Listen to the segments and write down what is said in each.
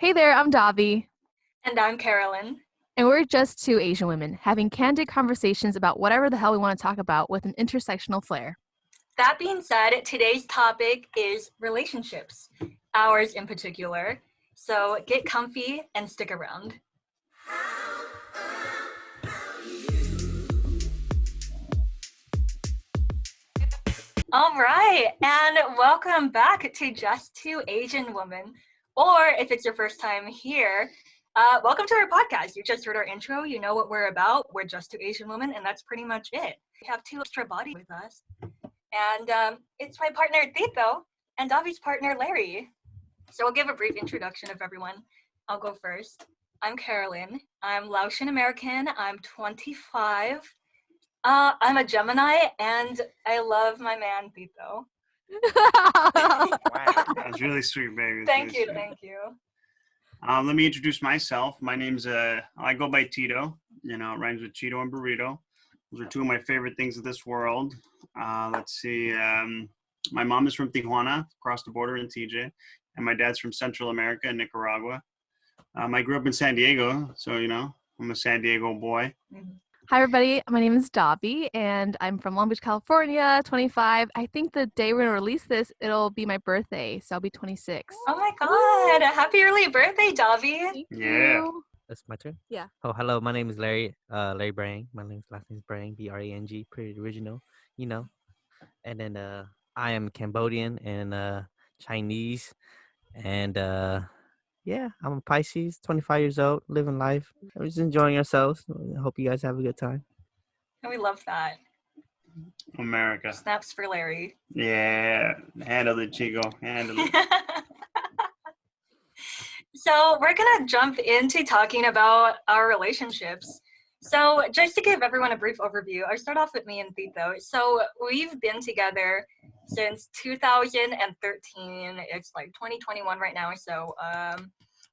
Hey there, I'm Davy, And I'm Carolyn. and we're just two Asian women having candid conversations about whatever the hell we want to talk about with an intersectional flair. That being said, today's topic is relationships, ours in particular. So get comfy and stick around. All right, and welcome back to Just Two Asian Women. Or if it's your first time here, welcome to our podcast. You just heard our intro. You know what we're about. We're Just Two Asian Women, and that's pretty much it. We have two extra bodies with us. And it's my partner, Tito, and Davi's partner, Larry. So I'll give a brief introduction of everyone. I'll go first. I'm Carolyn. I'm Laotian American. I'm 25. I'm a Gemini, and I love my man, Tito. Wow, that's really sweet, baby. Thank you. Let me introduce myself. My name's, I go by Tito. You know, it rhymes with Cheeto and burrito. Those are two of my favorite things of this world. Let's see. My mom is from Tijuana, across the border in TJ, and my dad's from Central America in Nicaragua. I grew up in San Diego, so, you know, I'm a San Diego boy. Mm-hmm. Hi, everybody. My name is Davy, and I'm from Long Beach, California, 25. I think the day we're going to release this, it'll be my birthday, so I'll be 26. Oh my God. Happy early birthday, Davy. Thank Yeah. you. That's my turn? Yeah. Oh, hello. My name is Larry. Larry Brang. My last name is Brang. Brang. Pretty original, you know. And then I am Cambodian and Chinese. And yeah, I'm a Pisces, 25 years old, living life. We're just enjoying ourselves. I hope you guys have a good time. We love that. America. Snaps for Larry. Yeah. Handle it, Chico. Handle it. So we're gonna jump into talking about our relationships. So just to give everyone a brief overview, I'll start off with me and Tito. So we've been together since 2013. It's like 2021 right now. So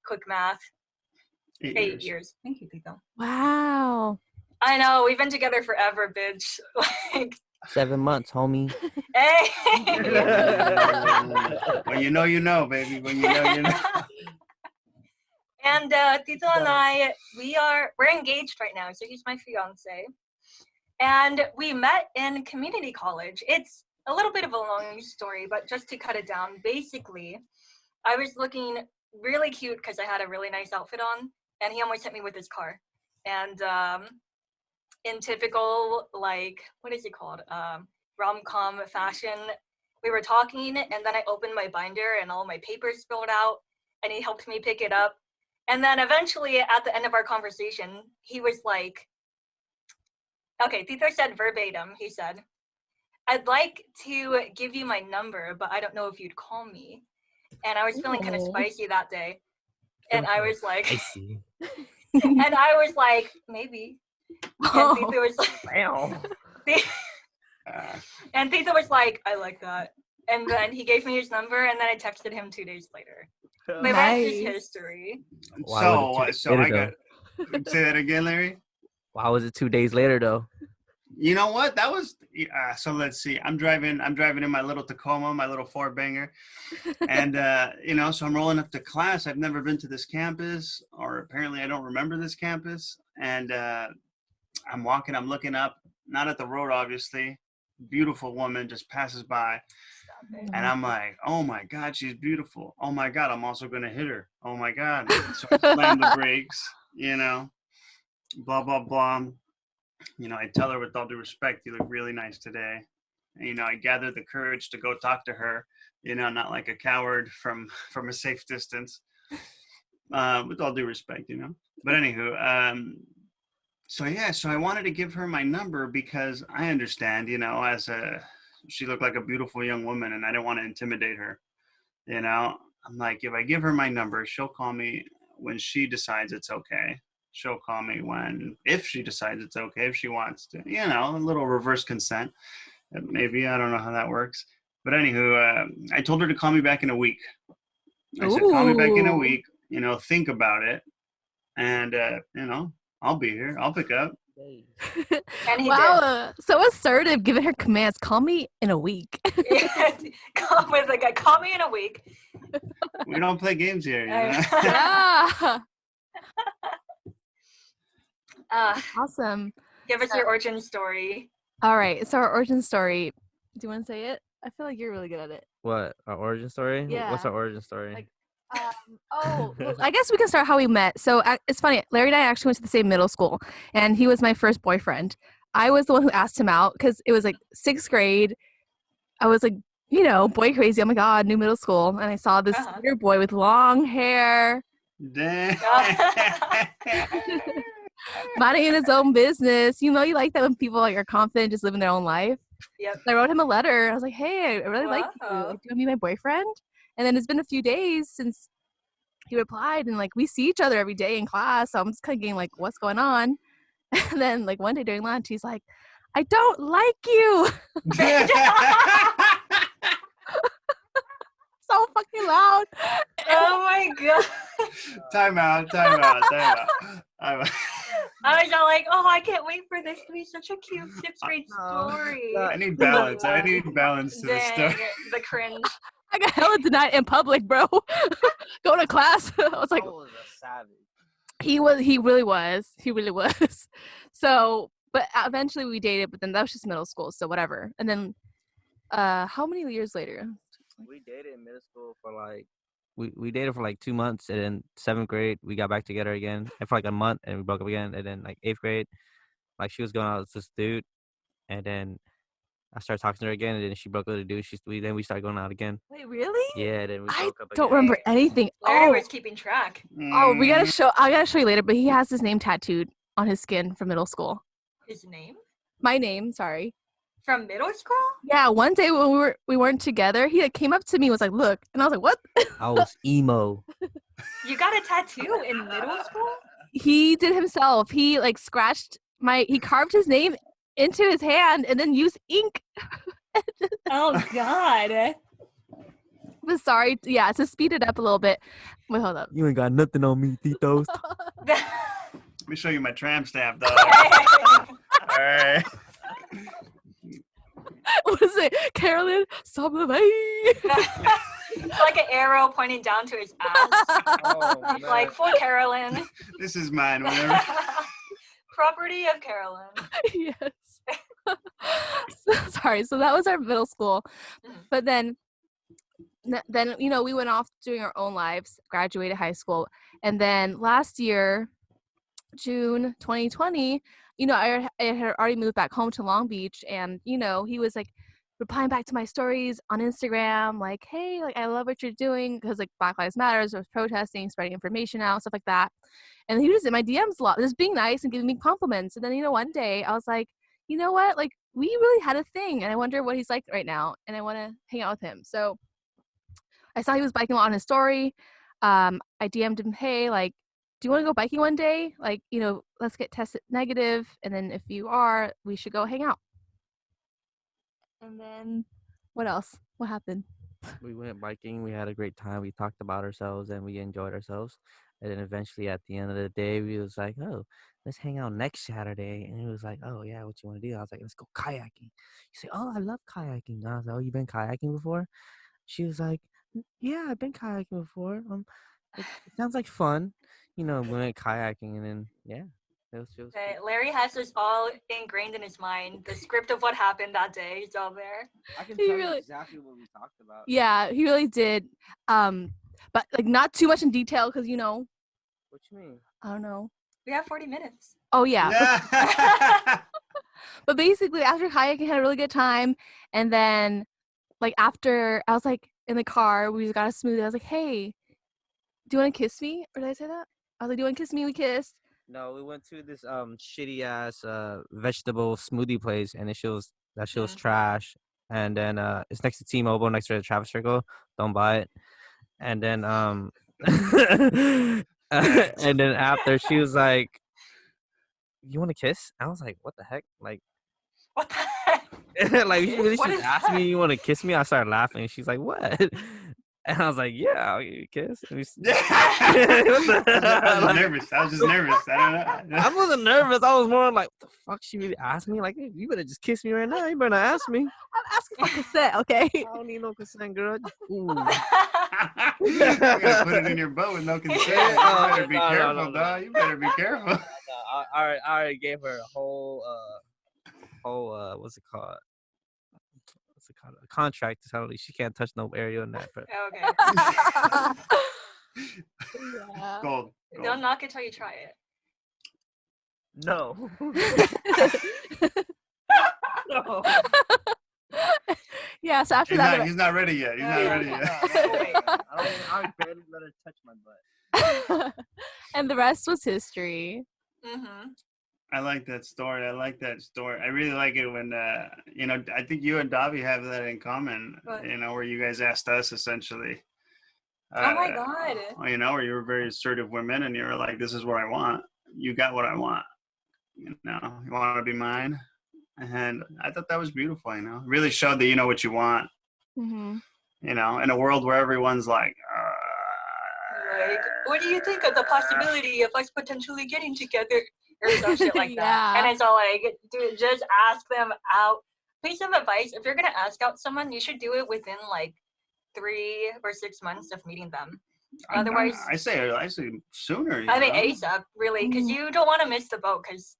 quick math, 8 years. Thank you, Tito. Wow. I know, we've been together forever, bitch. Like 7 months, homie. Hey. When you know, baby. When you know. And Tito and I, we're engaged right now, so he's my fiance. And we met in community college. It's a little bit of a long story, but just to cut it down, basically, I was looking really cute because I had a really nice outfit on, and he almost hit me with his car. And in typical, like, what is it called? Rom-com fashion, we were talking, and then I opened my binder, and all my papers spilled out, and he helped me pick it up. And then eventually, at the end of our conversation, he was like, okay, Tito said verbatim, he said, I'd like to give you my number, but I don't know if you'd call me. And I was feeling kind of spicy that day. And I was like, Spicy. and I was like, maybe. And Tito was like, Wow. and Tito was like, I like that. And then he gave me his number, and then I texted him 2 days later. The rest is history. So I got. Say that again, Larry. Why was it 2 days later though? You know what? That was so. Let's see. I'm driving in my little Tacoma, my little four banger, and you know, so I'm rolling up to class. I've never been to this campus, or apparently I don't remember this campus. And I'm walking. I'm looking up, not at the road, obviously. Beautiful woman just passes by. And I'm like, oh my God, she's beautiful. Oh my God, I'm also going to hit her. Oh my God. So I slam the brakes, you know, blah, blah, blah. You know, I tell her with all due respect, you look really nice today. And, you know, I gather the courage to go talk to her, you know, not like a coward from a safe distance, with all due respect, you know. But anywho, so I wanted to give her my number because I understand, you know, she looked like a beautiful young woman and I didn't want to intimidate her. You know, I'm like, if I give her my number, she'll call me when she decides it's okay. She'll call me if she decides it's okay, if she wants to, you know, a little reverse consent. Maybe, I don't know how that works. But anywho, I told her to call me back in a week. I said, call me back in a week, you know, think about it. And, you know, I'll be here. I'll pick up. days. And he Wow, so assertive, giving her commands. Call me in a week. did. Call me in a week. We don't play games here. You know? Yeah. Uh, Awesome. give us your origin story. All right. So our origin story. Do you want to say it? I feel like you're really good at it. What, our origin story? What's Yeah. our origin story? Like, well, I guess we can start how we met. So it's funny. Larry and I actually went to the same middle school, and he was my first boyfriend. I was the one who asked him out because it was like 6th grade. I was like, boy crazy. Oh my God, new middle school. And I saw this skater boy with long hair, Damn. minding his own business. You like that when people are confident, just living their own life. Yep. So I wrote him a letter. I was like, hey, I really like you. Wow. Like, do you want to be my boyfriend? And then it's been a few days since he replied, and like we see each other every day in class. So I'm just kind of getting like, what's going on? And then like one day during lunch, he's like, I don't like you. So fucking loud. Oh my God. Time out. I was all like, oh, I can't wait for this to be such a cute 6th grade story. I need balance. I need balance to this Dang, story. the cringe. I got hella denied in public, bro. Going to class. I was like, was a savage. he really was. So, but eventually we dated, but then that was just middle school, so whatever. And then how many years later? We dated in middle school for like we dated for like 2 months, and then 7th grade we got back together again, and for like a month, and we broke up again, and then like 8th grade, like she was going out with this dude, and then I started talking to her again, and then she broke up with the dude. Then we started going out again. Wait, really? Yeah, then we I broke up don't again. remember anything. Larry Oh, was keeping track. we gotta show. I gotta show you later. But he has his name tattooed on his skin from middle school. His name? My name, sorry. From middle school? Yeah, one day when we weren't together, he like, came up to me and was like, "Look," and I was like, "What?" I was emo. You got a tattoo in middle school? He did himself. He like he carved his name into his hand and then used ink. Oh God. But sorry, yeah, to speed it up a little bit. Wait, hold up. You ain't got nothing on me, Titos. Let me show you my tramp stamp, though. All right. What is it? Carolyn, Like an arrow pointing down to his ass. Like for Carolyn. This is mine. Whatever. Property of Carolyn. Yes. Sorry. So that was our middle school, but then we went off doing our own lives, graduated high school, and then last year, June 2020, I had already moved back home to Long Beach, and he was like replying back to my stories on Instagram, like, hey, like I love what you're doing, because like Black Lives Matters, I was protesting, spreading information out, stuff like that. And he was in my DMs a lot, just being nice and giving me compliments. And then one day I was like, you know what, like we really had a thing, and I wonder what he's like right now, and I want to hang out with him. So I saw he was biking a lot on his story. I DM'd him, hey, like, do you want to go biking one day? Like, let's get tested negative, and then if you are, we should go hang out. And then what else? What happened? We went biking. We had a great time. We talked about ourselves and we enjoyed ourselves. And then eventually at the end of the day, we was like, oh, let's hang out next Saturday. And he was like, oh, yeah, what you want to do? I was like, let's go kayaking. He said, oh, I love kayaking. And I was like, oh, you been kayaking before? She was like, yeah, I've been kayaking before. It sounds like fun. We went kayaking, and then, yeah. It was Okay, cool. Larry has this all ingrained in his mind. The script of what happened that day is all there. I can He tell really- you exactly what we talked about. Yeah, he really did. But like not too much in detail, because What you mean? I don't know. We have 40 minutes. Oh yeah. Yeah. But basically, after kayaking, had a really good time, and then like after, I was like in the car, we just got a smoothie. I was like, hey, do you want to kiss me? Or did I say that? I was like, do you want to kiss me? We kissed. No, we went to this shitty ass vegetable smoothie place, and that shit was trash. And then it's next to T-Mobile, next to the traffic circle. Don't buy it. And then and then after, she was like, "You want to kiss?" I was like, "What the heck?" Like, What the heck? like, she really What just is asked that? me, "You want to kiss me?" I started laughing. She's like, "What?" And I was like, yeah, I'll give you a kiss. And Yeah. What the I was like, nervous. I was just nervous. I don't know. I wasn't nervous. I was more like, what the fuck? She really asked me? Like, hey, you better just kiss me right now. You better not ask me. I'm asking for consent, okay? I don't need no consent, girl. Ooh. You're gonna put it in your boat with no consent. You better be No, careful, no. dog. You better be careful. I already gave her a whole what's it called? A contract to tell her she can't touch no area in that. But Okay. Yeah. Gold. Don't knock it till you try it. no. No. Yeah, so after that, He's not ready yet. He's not ready yet. I barely let her touch my butt. and the rest was history. Mm-hmm. I like that story. I really like it when, I think you and Davy have that in common, What? where you guys asked us essentially. Oh my God. Where you were very assertive women and you were like, this is what I want. You got what I want. You want to be mine. And I thought that was beautiful, really showed that you know what you want, Mm-hmm. in a world where everyone's like, Like, what do you think of the possibility of us potentially getting together? Or some shit like that. Yeah. And it's all like, dude, just ask them out. Piece of advice, if you're going to ask out someone, you should do it within like 3 or 6 months of meeting them. Otherwise, I say sooner. I mean ASAP, really, because you don't want to miss the boat. Because,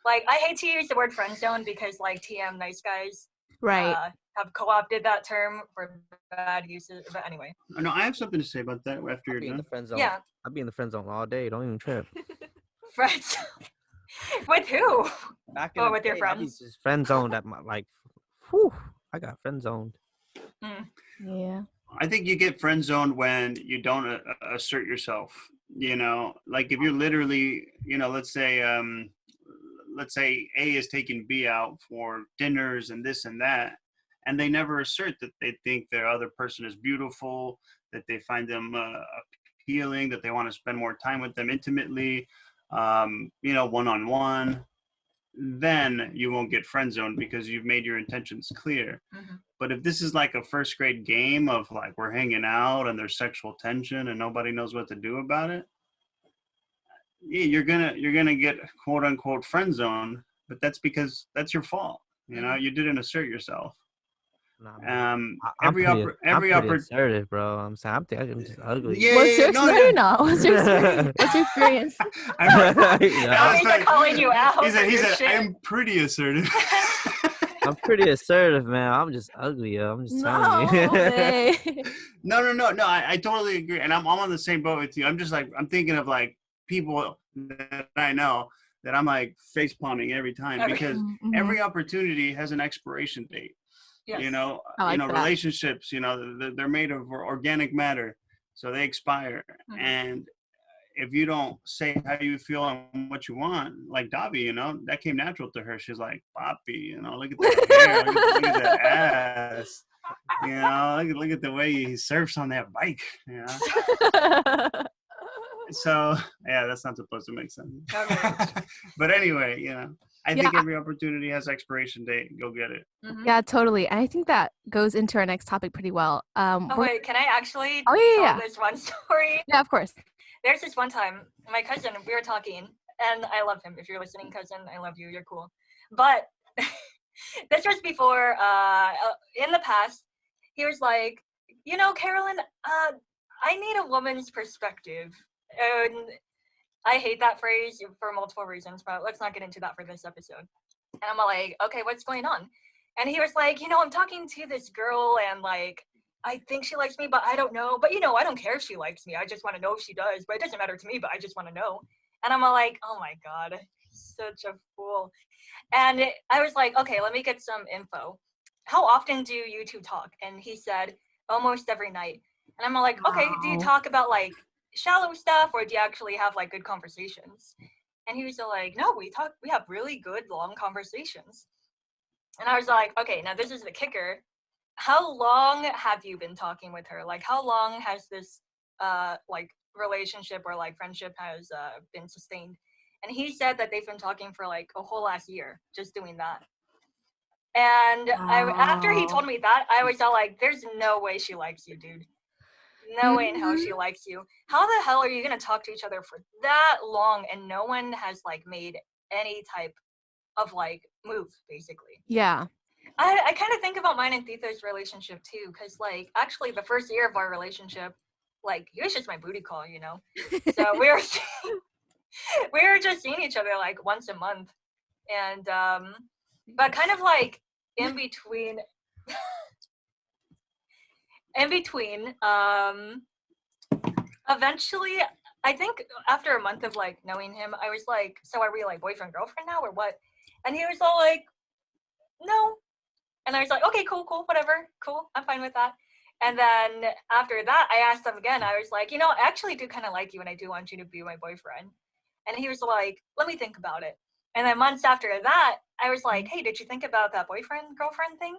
like, I hate to use the word friend zone because, like, TM nice guys Right. have co-opted that term for bad uses. But anyway. No, I have something to say about that after I'll you're be in done. the friend zone. Yeah. I'll be in the friend zone all day. Don't even trip. Friends. With who? Back in Oh, the with your day, I'll be friends? just friend zoned at my whew, I got friend zoned. Yeah. I think you get friend zoned when you don't assert yourself. Like if you're literally, let's say A is taking B out for dinners and this and that, and they never assert that they think their other person is beautiful, that they find them appealing, that they want to spend more time with them intimately, one-on-one. Then you won't get friend zoned because you've made your intentions clear. Mm-hmm. But if this is like a first grade game of like we're hanging out and there's sexual tension and nobody knows what to do about it, yeah, you're gonna get quote unquote friend zone. But that's because that's your fault. You didn't assert yourself. Nah, man. Every assertive, bro. I'm saying I'm just ugly. Yeah, What's your experience? What's your experience? What's your experience? He's calling you out. He said, I'm pretty assertive. I'm pretty assertive, man. I'm just ugly, yo. I'm just telling you. No. I totally agree, and I'm on the same boat with you. I'm just like I'm thinking of like people that I know that I'm like face palming every time because every opportunity has an expiration date. Yes. Relationships, they're made of organic matter, so they expire. Mm-hmm. And if you don't say how you feel and what you want, like Davy, that came natural to her. She's like, Papi, look at that hair, look at that ass, look at the way he surfs on that bike, So, yeah, that's not supposed to make sense. But anyway, I think every opportunity has expiration date. Go get it. Mm-hmm. Yeah, totally. And I think that goes into our next topic pretty well. Wait, can I actually tell this one story? Yeah, of course. There's this one time, my cousin, we were talking, and I love him. If you're listening, cousin, I love you. You're cool. But this was before, in the past, he was like, Carolyn, I need a woman's perspective. And I hate that phrase for multiple reasons, but let's not get into that for this episode. And I'm like, okay, what's going on? And he was like, I'm talking to this girl and like, I think she likes me, but I don't know. But I don't care if she likes me. I just want to know if she does, but it doesn't matter to me, but I just want to know. And I'm like, oh my God, such a fool. And I was like, okay, let me get some info. How often do you two talk? And he said, almost every night. And I'm like, okay, do you talk about like shallow stuff or do you actually have like good conversations? And he was like, no, we have really good long conversations. And I was like, okay, now this is the kicker. How long have you been talking with her? Like how long has this like relationship or like friendship has been sustained? And he said that they've been talking for like a whole last year, just doing that. And after he told me that, I was all like, there's no way she likes you, dude. No way in hell Mhm. she likes you. How the hell are you gonna talk to each other for that long and no one has like made any type of like move, basically? Yeah. I kind of think about mine and Tito's relationship too, because like actually the first year of our relationship, like he was just my booty call, you know. So we were we were just seeing each other like once a month, and but kind of like in between, in between, eventually. I think after a month of like knowing him, I was like, so are we like boyfriend girlfriend now or what? And he was all like, no. And I was like, okay, cool, whatever, cool, I'm fine with that. And then after that, I asked him again. I was like, you know, I actually do kind of like you and I do want you to be my boyfriend. And he was like, let me think about it. And then months after that, I was like, hey, did you think about that boyfriend girlfriend thing?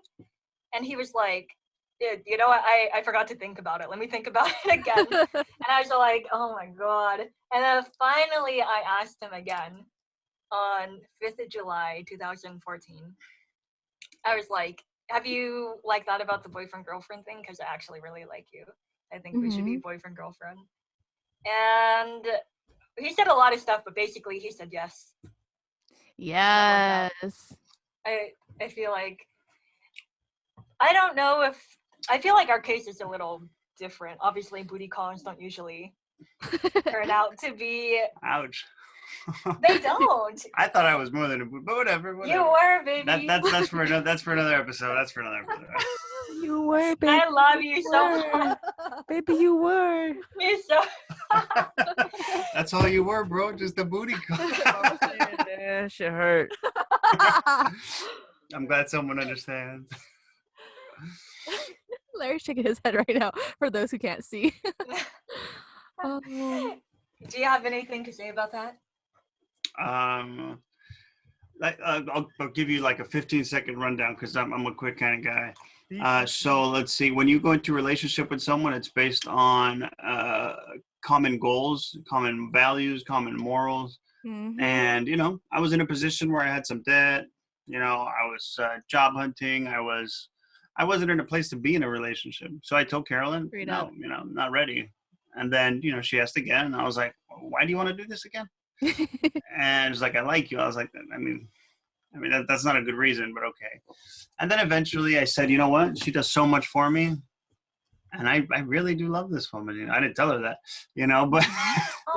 And he was like, you know what, I forgot to think about it. Let me think about it again. And I was like, oh my God. And then finally I asked him again on 5th of July, 2014. I was like, have you like thought about the boyfriend girlfriend thing? Because I actually really like you. I think we should be Mhm. boyfriend girlfriend. And he said a lot of stuff, but basically he said yes. Yes. I feel like I don't know if I feel like our case is a little different. Obviously, booty calls don't usually turn out to be. Ouch. They don't. I thought I was more than a boot, but whatever. You were, That, baby. that's for another episode. That's for another episode. You were, baby. I love you so were. much. Baby, you were. You're so. That's all you were, bro. Just a booty call. Yeah, shit hurt. I'm glad someone understands. Larry's shaking his head right now for those who can't see. Oh. Do you have anything to say about that? I'll give you like a 15-second rundown because I'm a quick kind of guy. So let's see. When you go into a relationship with someone, it's based on common goals, common values, common morals. Mhm. And, you know, I was in a position where I had some debt. You know, I was job hunting. I wasn't in a place to be in a relationship. So I told Carolyn, Straight no, up. you know, I'm not ready. And then, you know, she asked again. And I was like, why do you want to do this again? And she's like, I like you. I was like, I mean, that's not a good reason, but okay. And then eventually I said, you know what? She does so much for me. And I really do love this woman. You know, I didn't tell her that, you know, but,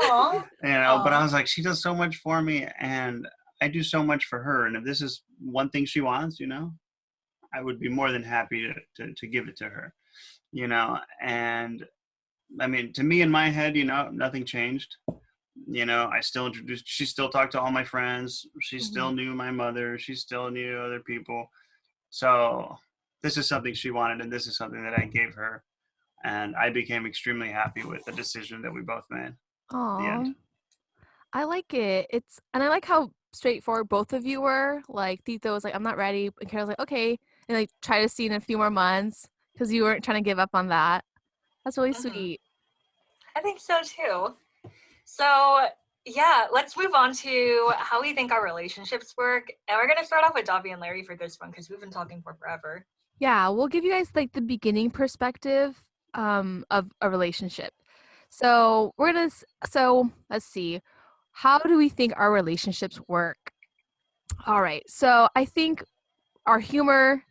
Aww. you know, but I Aw. was like, she does so much for me and I do so much for her. And if this is one thing she wants, you know, I would be more than happy to give it to her, you know. And I mean, to me in my head, you know, nothing changed. You know, she still talked to all my friends. She still knew my mother. She still knew other people. So this is something she wanted, and this is something that I gave her. And I became extremely happy with the decision that we both made at the Aw. end. I like it. And I like how straightforward both of you were. Like Tito was like, I'm not ready. And Carol's like, okay. And like try to see in a few more months because you weren't trying to give up on that. That's really sweet. I think so too. So yeah, let's move on to how we think our relationships work. And we're gonna start off with Davy and Larry for this one because we've been talking for forever. Yeah, we'll give you guys like the beginning perspective of a relationship. So let's see. How do we think our relationships work? All right. So I think our humor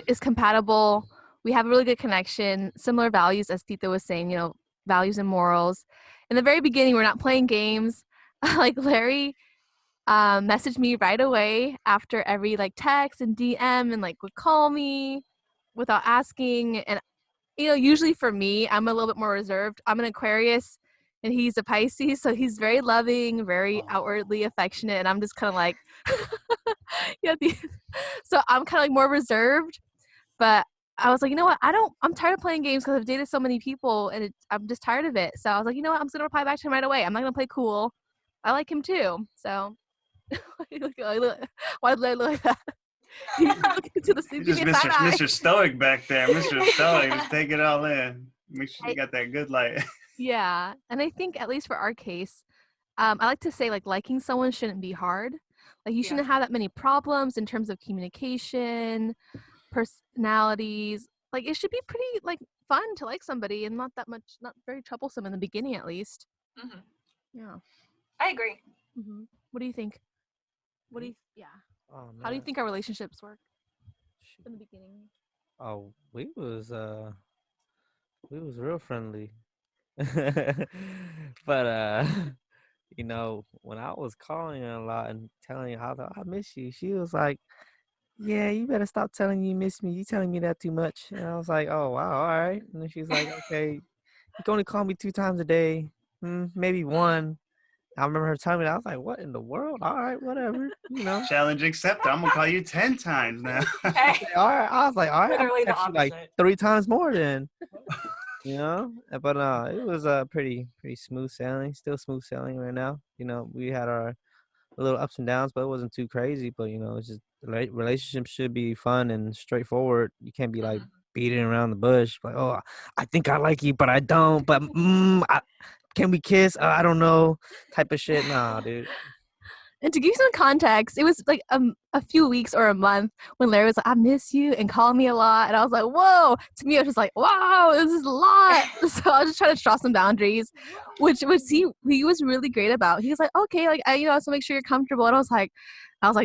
is compatible. We have a really good connection, similar values as Tito was saying, you know, values and morals. In the very beginning, we're not playing games. Like Larry messaged me right away after every like text and DM and like would call me without asking. And you know, usually for me, I'm a little bit more reserved. I'm an Aquarius and he's a Pisces, so he's very loving, very outwardly affectionate, and I'm just kind of like yeah, so I'm kind of like more reserved. But I was like, you know what? I'm tired of playing games because I've dated so many people and I'm just tired of it. So I was like, you know what? I'm just going to reply back to him right away. I'm not going to play cool. I like him too. So why did I look like that? You look into the He's give just me a side eye. Mr. Stoic back there. Mr. Stoic, just take it all in. Make sure you got that good light. Yeah. And I think at least for our case, I like to say like liking someone shouldn't be hard. Like you shouldn't have that many problems in terms of communication, personalities. Like it should be pretty like fun to like somebody and not very troublesome in the beginning, at least. Mhm. Yeah. I agree. Mm-hmm. What do you think? Yeah. Oh How do you man. think our relationships work Shoot. in the beginning? Oh, we was real friendly. But you know, when I was calling her a lot and telling her how I miss you, she was like, "Yeah, you better stop telling you miss me. You telling me that too much." And I was like, "Oh wow, all right." And then she's like, "Okay, you can only call me 2 times a day, maybe one." I remember her telling me that. I was like, "What in the world? All right, whatever, you know." Challenge accepted. I'm gonna call you 10 times now. Hey, All right, I was like, "All right, I'm literally gonna the text you like opposite. 3 times more then." You know, but it was pretty smooth sailing. Still smooth sailing right now. You know, we had our little ups and downs, but it wasn't too crazy. But you know, it's just relationships should be fun and straightforward. You can't be like Mhm. beating around the bush, like, oh, I think I like you, but I don't. But can we kiss? I don't know, type of shit. Nah, dude. And to give you some context, it was like a few weeks or a month when Larry was like, "I miss you," and called me a lot, and I was like, "Whoa!" To me, I was just like, "Wow, this is a lot." So I was just trying to draw some boundaries, which he was really great about. He was like, "Okay, like I just make sure you're comfortable," and I was like,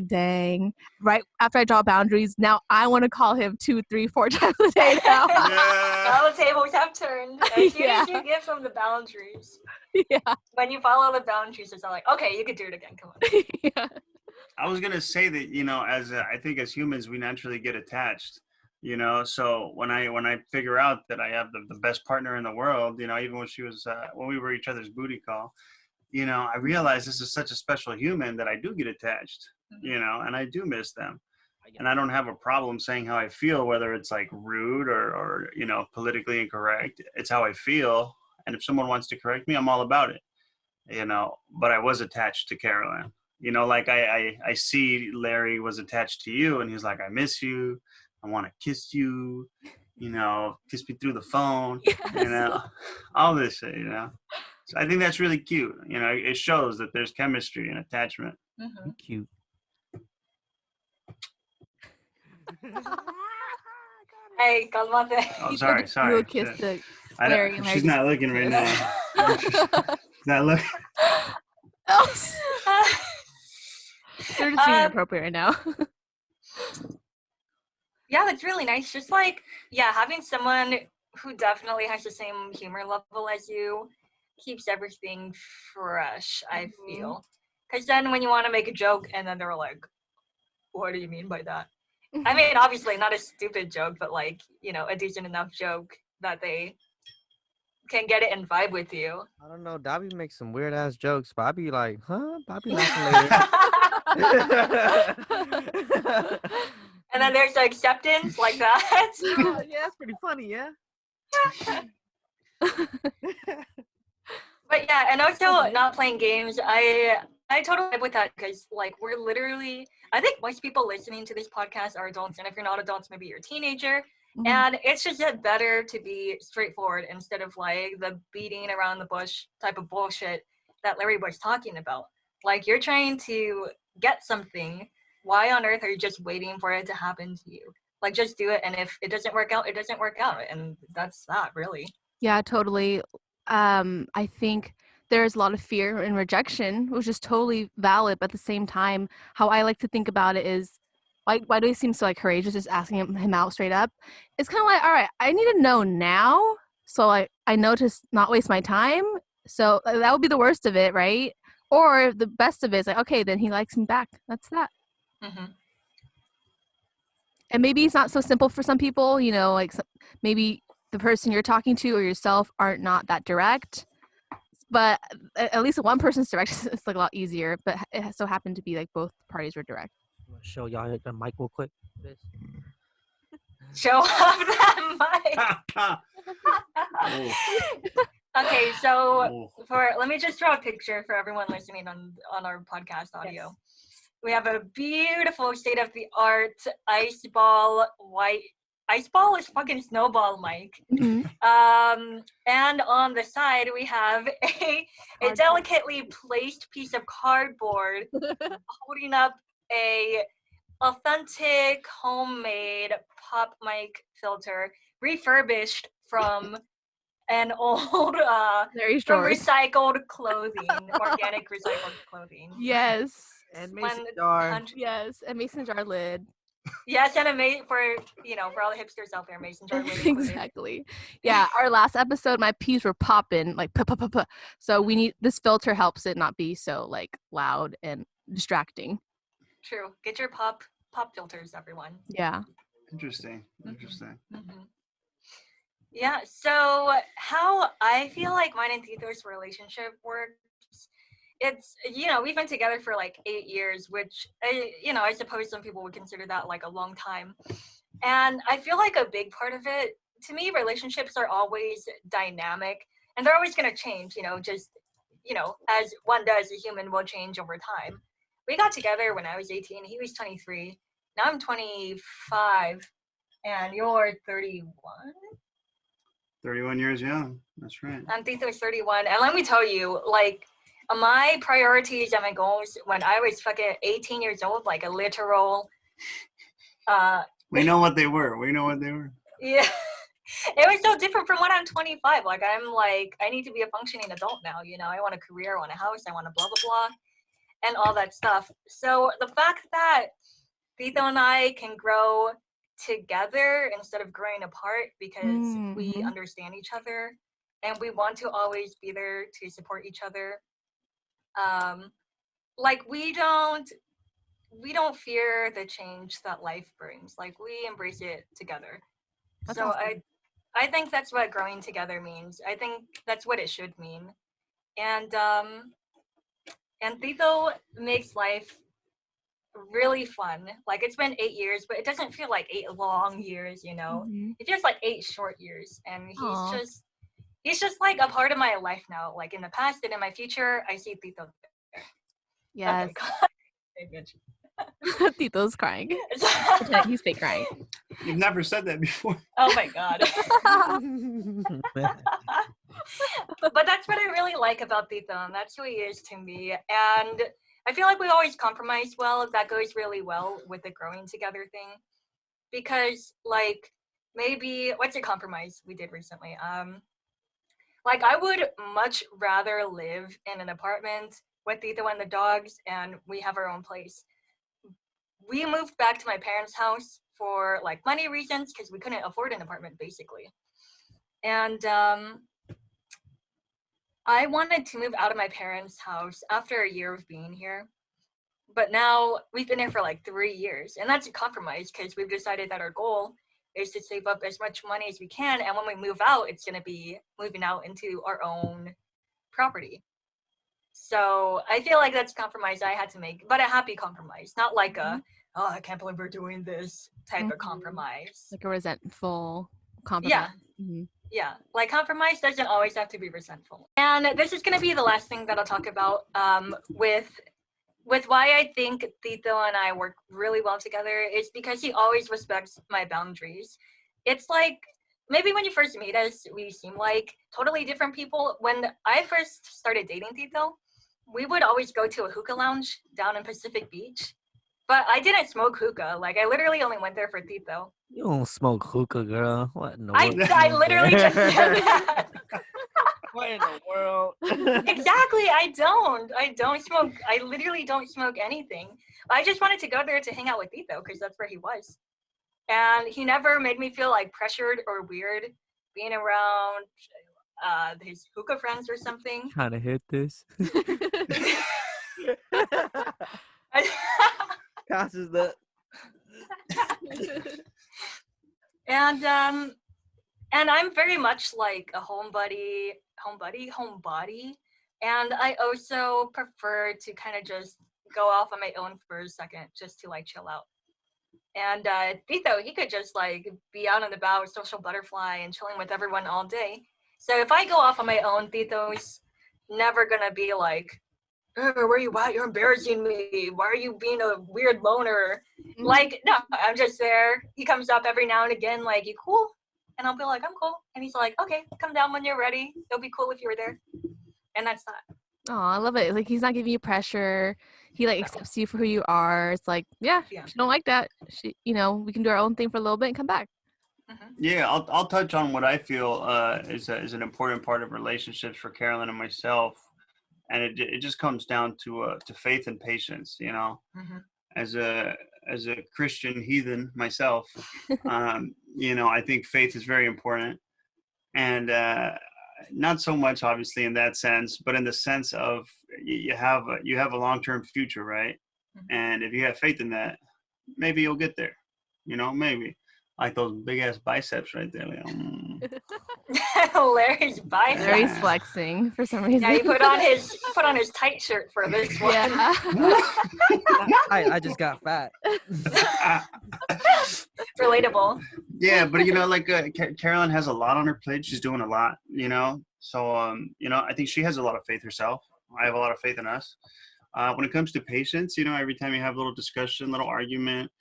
"Dang!" Right after I draw boundaries, now I want to call him 2, 3, 4 times a day now. Yeah. Now the tables have turned. As soon Yeah. as you give them the boundaries, Yeah. when you follow the boundaries, it's not like, okay, you could do it again. Come on. Yeah. I was gonna say that, I think as humans we naturally get attached, So when I figure out that I have the best partner in the world, even when she was when we were each other's booty call, I realize this is such a special human that I do get attached, and I do miss them, and I don't have a problem saying how I feel, whether it's like rude or politically incorrect. It's how I feel, and if someone wants to correct me, I'm all about it. But I was attached to Carolyn. Like I see Larry was attached to you, and he's like, I miss you. I want to kiss you, kiss me through the phone, Yes. all this shit, So I think that's really cute. It shows that there's chemistry and attachment. Mhm. You cute. Hey, calmate. Oh, He sorry. blew a kiss Shit. to I Larry, don't, and Larry she's just not looking right now. She's not looking. Oh, they're just being Um, inappropriate right now. Yeah, that's really nice. Just like, having someone who definitely has the same humor level as you keeps everything fresh, I feel. Because then when you want to make a joke and then they're like, what do you mean by that? I mean, obviously not a stupid joke, but like, a decent enough joke that they can get it and vibe with you. I don't know. Dobby makes some weird ass jokes, but I be like, huh? But I be laughing later. And then there's the acceptance like that. Oh, yeah, that's pretty funny, yeah. But yeah, and also not playing games. I totally vibe with that because like we're literally, I think most people listening to this podcast are adults, and if you're not adults, maybe you're a teenager. Mhm. And it's just better to be straightforward instead of like the beating around the bush type of bullshit that Larry was talking about. Like you're trying to get something. Why on earth are you just waiting for it to happen to you? Like just do it, and if it doesn't work out, it doesn't work out, and that's that really. Yeah, totally. I think there's a lot of fear and rejection, which is totally valid. But at the same time, how I like to think about it is, why do he seem so like courageous, just asking him out straight up? It's kind of like, all right, I need to know now, so like I know to not waste my time. So that would be the worst of it, right? Or the best of it is like, okay, then he likes me back. That's that. Mm-hmm. And maybe it's not so simple for some people, like maybe the person you're talking to or yourself aren't not that direct, but at least one person's direct is like a lot easier, but it so happened to be like both parties were direct. I'm gonna show y'all the mic real quick. This. Show off that mic. Okay, so let me just draw a picture for everyone listening on our podcast audio. Yes. We have a beautiful state-of-the-art ice ball is fucking snowball mic. Mm-hmm. And on the side we have a delicately placed piece of cardboard holding up a authentic homemade pop mic filter refurbished from an old Larry's from drawers. recycled clothing, organic recycled clothing. Yes. And When mason jar. Yes. A mason jar lid. Yes, and for for all the hipsters out there, mason jar lid included. Exactly. Yeah. Our last episode, my peas were popping like puh, puh, puh, puh. So we need this filter helps it not be so like loud and distracting. True. Get your pop filters, everyone. Yeah. Interesting. Interesting. Mhm. Yeah. So how I feel like mine and Tito's relationship works, it's we've been together for like 8 years, which I suppose some people would consider that like a long time. And I feel like a big part of it, to me, relationships are always dynamic and they're always going to change, just, as one does, a human will change over time. We got together when I was 18, he was 23. Now I'm 25 and you're 31. 31 years young. That's right. And Tito is 31. And let me tell you, like, my priorities and my goals when I was fucking 18 years old, like a literal We know what they were. yeah. It was so different from when I'm 25. Like, I need to be a functioning adult now, I want a career, I want a house, I want a blah, blah, blah, and all that stuff. So the fact that Tito and I can grow together instead of growing apart because we understand each other and we want to always be there to support each other. Like, we don't fear the change that life brings. Like, we embrace it together. That's so awesome. I think that's what growing together means. I think that's what it should mean. And Tito makes life really fun. Like, it's been 8 years, but it doesn't feel like 8 long years, It feels like 8 short years. And he's just like a part of my life now. Like, in the past and in my future, I see Tito there. Yes. Okay, bitch. Tito's crying. He's fake crying. You've never said that before. Oh my god. But that's what I really like about Tito, and that's who he is to me. And I feel like we always compromise well. That goes really well with the growing together thing. Because, like, maybe, what's a compromise we did recently? Like, I would much rather live in an apartment with Tito and the dogs, and we have our own place. We moved back to my parents' house for like money reasons because we couldn't afford an apartment basically. And I wanted to move out of my parents' house after a year of being here. But now we've been here for like 3 years, and that's a compromise because we've decided that our goal is to save up as much money as we can. And when we move out, it's going to be moving out into our own property. So I feel like that's a compromise I had to make, but a happy compromise, not like a, oh, I can't believe we're doing this type of compromise. Like a resentful compromise. Yeah. Yeah. Like, compromise doesn't always have to be resentful. And this is going to be the last thing that I'll talk about with why I think Tito and I work really well together is because he always respects my boundaries. It's like, maybe when you first meet us, we seem like totally different people. When I first started dating Tito, we would always go to a hookah lounge down in Pacific Beach. But I didn't smoke hookah. Like, I literally only went there for Tito. You don't smoke hookah, girl. What in the I world? literally just said that. What in the world? Exactly. I don't smoke. I literally don't smoke anything. I just wanted to go there to hang out with Tito because that's where he was. And he never made me feel like pressured or weird being around his hookah friends or something. Trying to hit this. Passes the. And I'm very much like a homebody. And I also prefer to kind of just go off on my own for a second, just to like chill out. And Tito, he could just like be out and about, social butterfly, and chilling with everyone all day. So if I go off on my own, Tito's never gonna be like, oh, where are you at? You're embarrassing me. Why are you being a weird loner? Like, no, I'm just there. He comes up every now and again, like, you cool? And I'll be like, I'm cool. And he's like, okay, come down when you're ready. It'll be cool if you were there. And that's that. Oh, I love it. Like, he's not giving you pressure. He like accepts you for who you are. It's like, yeah, if you don't like that, we can do our own thing for a little bit and come back. Yeah, I'll touch on what I feel is an important part of relationships for Carolyn and myself, and it just comes down to faith and patience. You know, as a Christian heathen myself, you know, I think faith is very important, and not so much obviously in that sense, but in the sense of you have a long-term future, right? And if you have faith in that, maybe you'll get there. You know, maybe. Like those big ass biceps right there. Like, Larry's biceps. Larry's flexing for some reason. Yeah, he put on his tight shirt for this one. Yeah. I just got fat. Relatable. Yeah, but you know, like Carolyn has a lot on her plate. She's doing a lot, you know. So, you know, I think she has a lot of faith herself. I have a lot of faith in us. When it comes to patience, you know, every time you have a little discussion, little argument,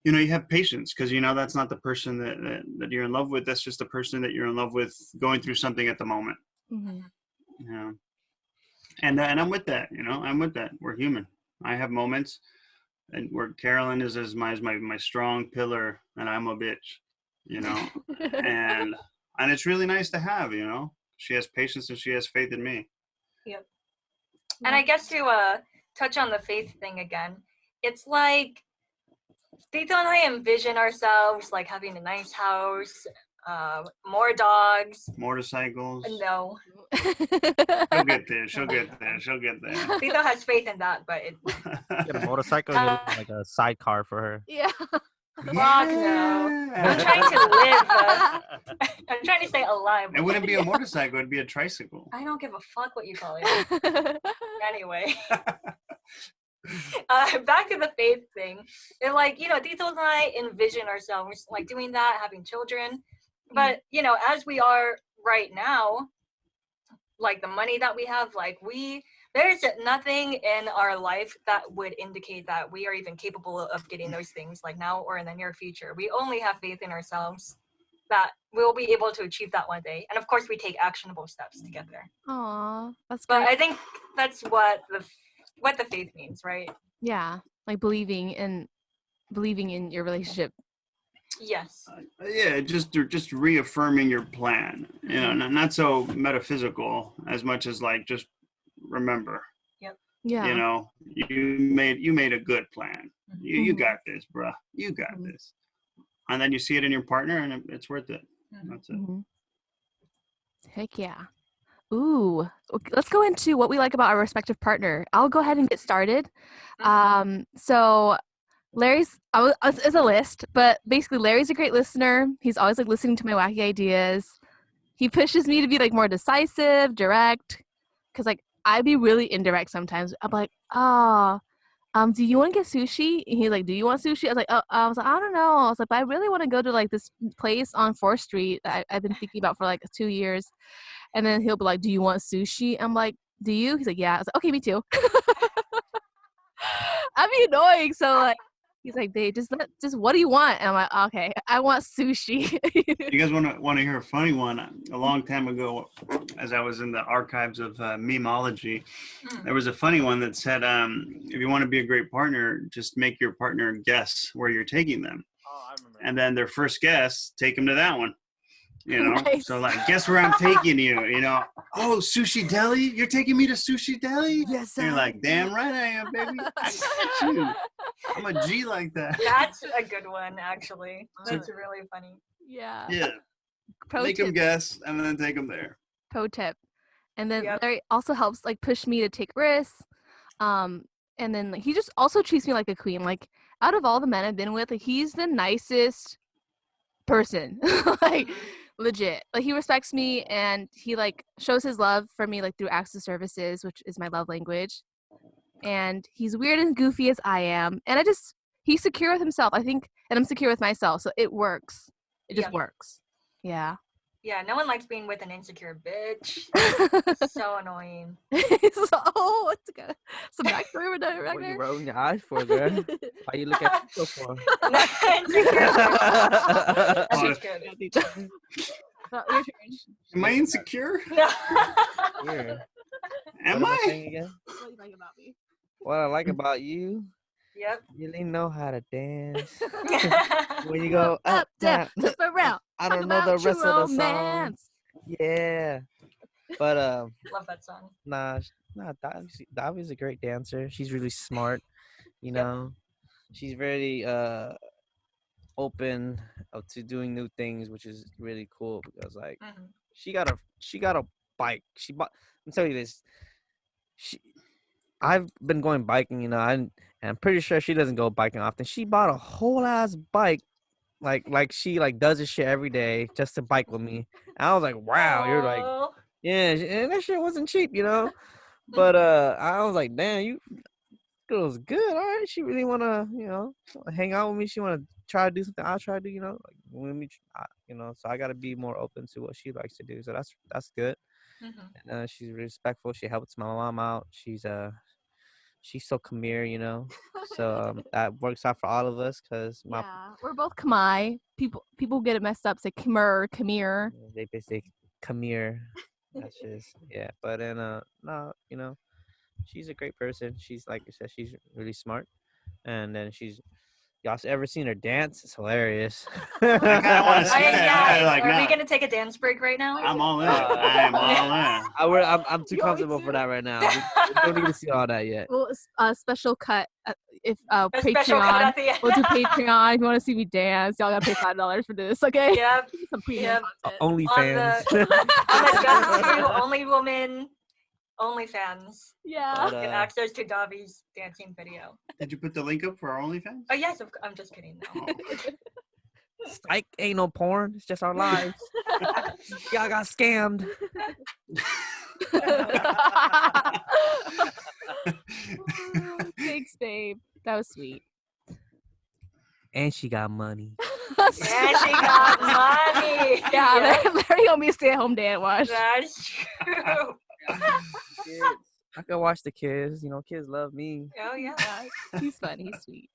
you know, you have patience because, you know, that's not the person that you're in love with. That's just the person that you're in love with going through something at the moment. Mm-hmm. You know, and I'm with that, you know, I'm with that. We're human. I have moments and where Carolyn is my strong pillar and I'm a bitch, you know, and it's really nice to have, you know, she has patience and she has faith in me. Yep. And I guess to touch on the faith thing again, it's like Tito and I envision ourselves like having a nice house, more dogs, motorcycles. No. She'll get there. She'll get there. Tito has faith in that, but it. Get a motorcycle, get like a sidecar for her. Yeah. Fuck no. I'm trying to live. I'm trying to stay alive. It wouldn't be a motorcycle. It'd be a tricycle. I don't give a fuck what you call it. Anyway. Back to the faith thing. And like, you know, Tito and I envision ourselves like doing that, having children. But, you know, as we are right now, like the money that we have, like there's nothing in our life that would indicate that we are even capable of getting those things like now or in the near future. We only have faith in ourselves that we'll be able to achieve that one day. And of course we take actionable steps to get there. Aw, that's great. But I think that's what the faith means, right? Yeah, like believing in your relationship. Yes. Yeah, just reaffirming your plan. You know, not so metaphysical as much as like just remember. Yep. Yeah. You know, you made a good plan. You got this, bruh. You got this. And then you see it in your partner, and it's worth it. That's it. Heck yeah. Ooh, let's go into what we like about our respective partner. I'll go ahead and get started. So Larry's is a list, but basically Larry's a great listener. He's always like listening to my wacky ideas. He pushes me to be like more decisive, direct, because like I'd be really indirect sometimes. I'm like, do you want to get sushi? And he's like, do you want sushi? I was like, I don't know. I was like, but I really want to go to like this place on 4th Street that I've been thinking about for like 2 years. And then he'll be like, do you want sushi? I'm like, do you? He's like, yeah. I was like, okay, me too. I'd be annoying. So like, he's like, babe, just what do you want? And I'm like, okay, I want sushi. You guys want to hear a funny one? A long time ago, as I was in the archives of memeology, there was a funny one that said, if you want to be a great partner, just make your partner guess where you're taking them. Oh, I remember. And then their first guess, take them to that one. You know, Nice. So like, guess where I'm taking you? You know, oh, Sushi Deli? You're taking me to Sushi Deli? Yes, and you're like, damn right I am, baby. I got you. I'm a G like that. That's a good one, actually. That's really funny. Yeah. Yeah. Make them guess and then take them there. Pro tip. And then Yep. Larry also helps like push me to take risks. And then like, he just also treats me like a queen. Like out of all the men I've been with, like he's the nicest person. Like legit. Like he respects me and he like shows his love for me like through acts of services, which is my love language. And he's weird and goofy as I am. And he's secure with himself, I think, and I'm secure with myself. So it works. It just works. Yeah. Yeah, no one likes being with an insecure bitch. So annoying. So what's good? Some backstory we're done right What are you there. rolling your eyes for, girl? Why you look at me so for? Insecure. I'm just kidding. Your turn. Am I insecure? No. Here. Am What am I? saying again? What do you like about me? What I like about you Yep. really know how to dance. When you go up, down, flip around. I Talk don't know the about rest your of the song. romance. Yeah, but Love that song. nah, Davi's a great dancer. She's really smart. You know, she's very open to doing new things, which is really cool because like Mhm. she got a bike. She bought. I'm telling you this. I've been going biking, you know, and I'm pretty sure she doesn't go biking often. She bought a whole ass bike, like she like does this shit every day just to bike with me. And I was like, wow, you're like, Aw. yeah, and that shit wasn't cheap, you know. But I was like, damn, you girl's good. All right, she really wanna, you know, hang out with me. She wanna try to do something. I'll try to do, you know, like when we, you know. So I gotta be more open to what she likes to do. So that's good. Mhm. And she's respectful. She helps my mom out. She's so Khmer, you know. So that works out for all of us because Yeah, we're both Khmer. People get it messed up. Say Khmer. they say Khmer. That's just yeah. But then no, you know, she's a great person. She's like I said, she's really smart. And then y'all ever seen her dance? It's hilarious. I kind of want to see Alright, that. yeah. Like, Are we nah, gonna take a dance break right now? I'm all in. I'm all in. I'm too You want me comfortable for to? that right now. We don't need to see all that yet. Well, special cut if A special cut Patreon. at the end. We'll do Patreon. If you want to see me dance, y'all gotta pay $5 for this, okay? Yep. Some premium Yep. content. OnlyFans. On the Just Two Only Woman OnlyFans. Yeah. Get access to Davi's dancing video. Did you put the link up for our OnlyFans? Oh yes, I'm just kidding. No. Psych, ain't no porn. It's just our lives. Y'all got scammed. Thanks, babe. That was sweet. And she got money. And she got money. Yeah, Larry gonna be a stay-at-home dad. Watch. That's true. Kids. I can watch the kids. You know, kids love me. Oh yeah. Yeah, he's fun. He's sweet.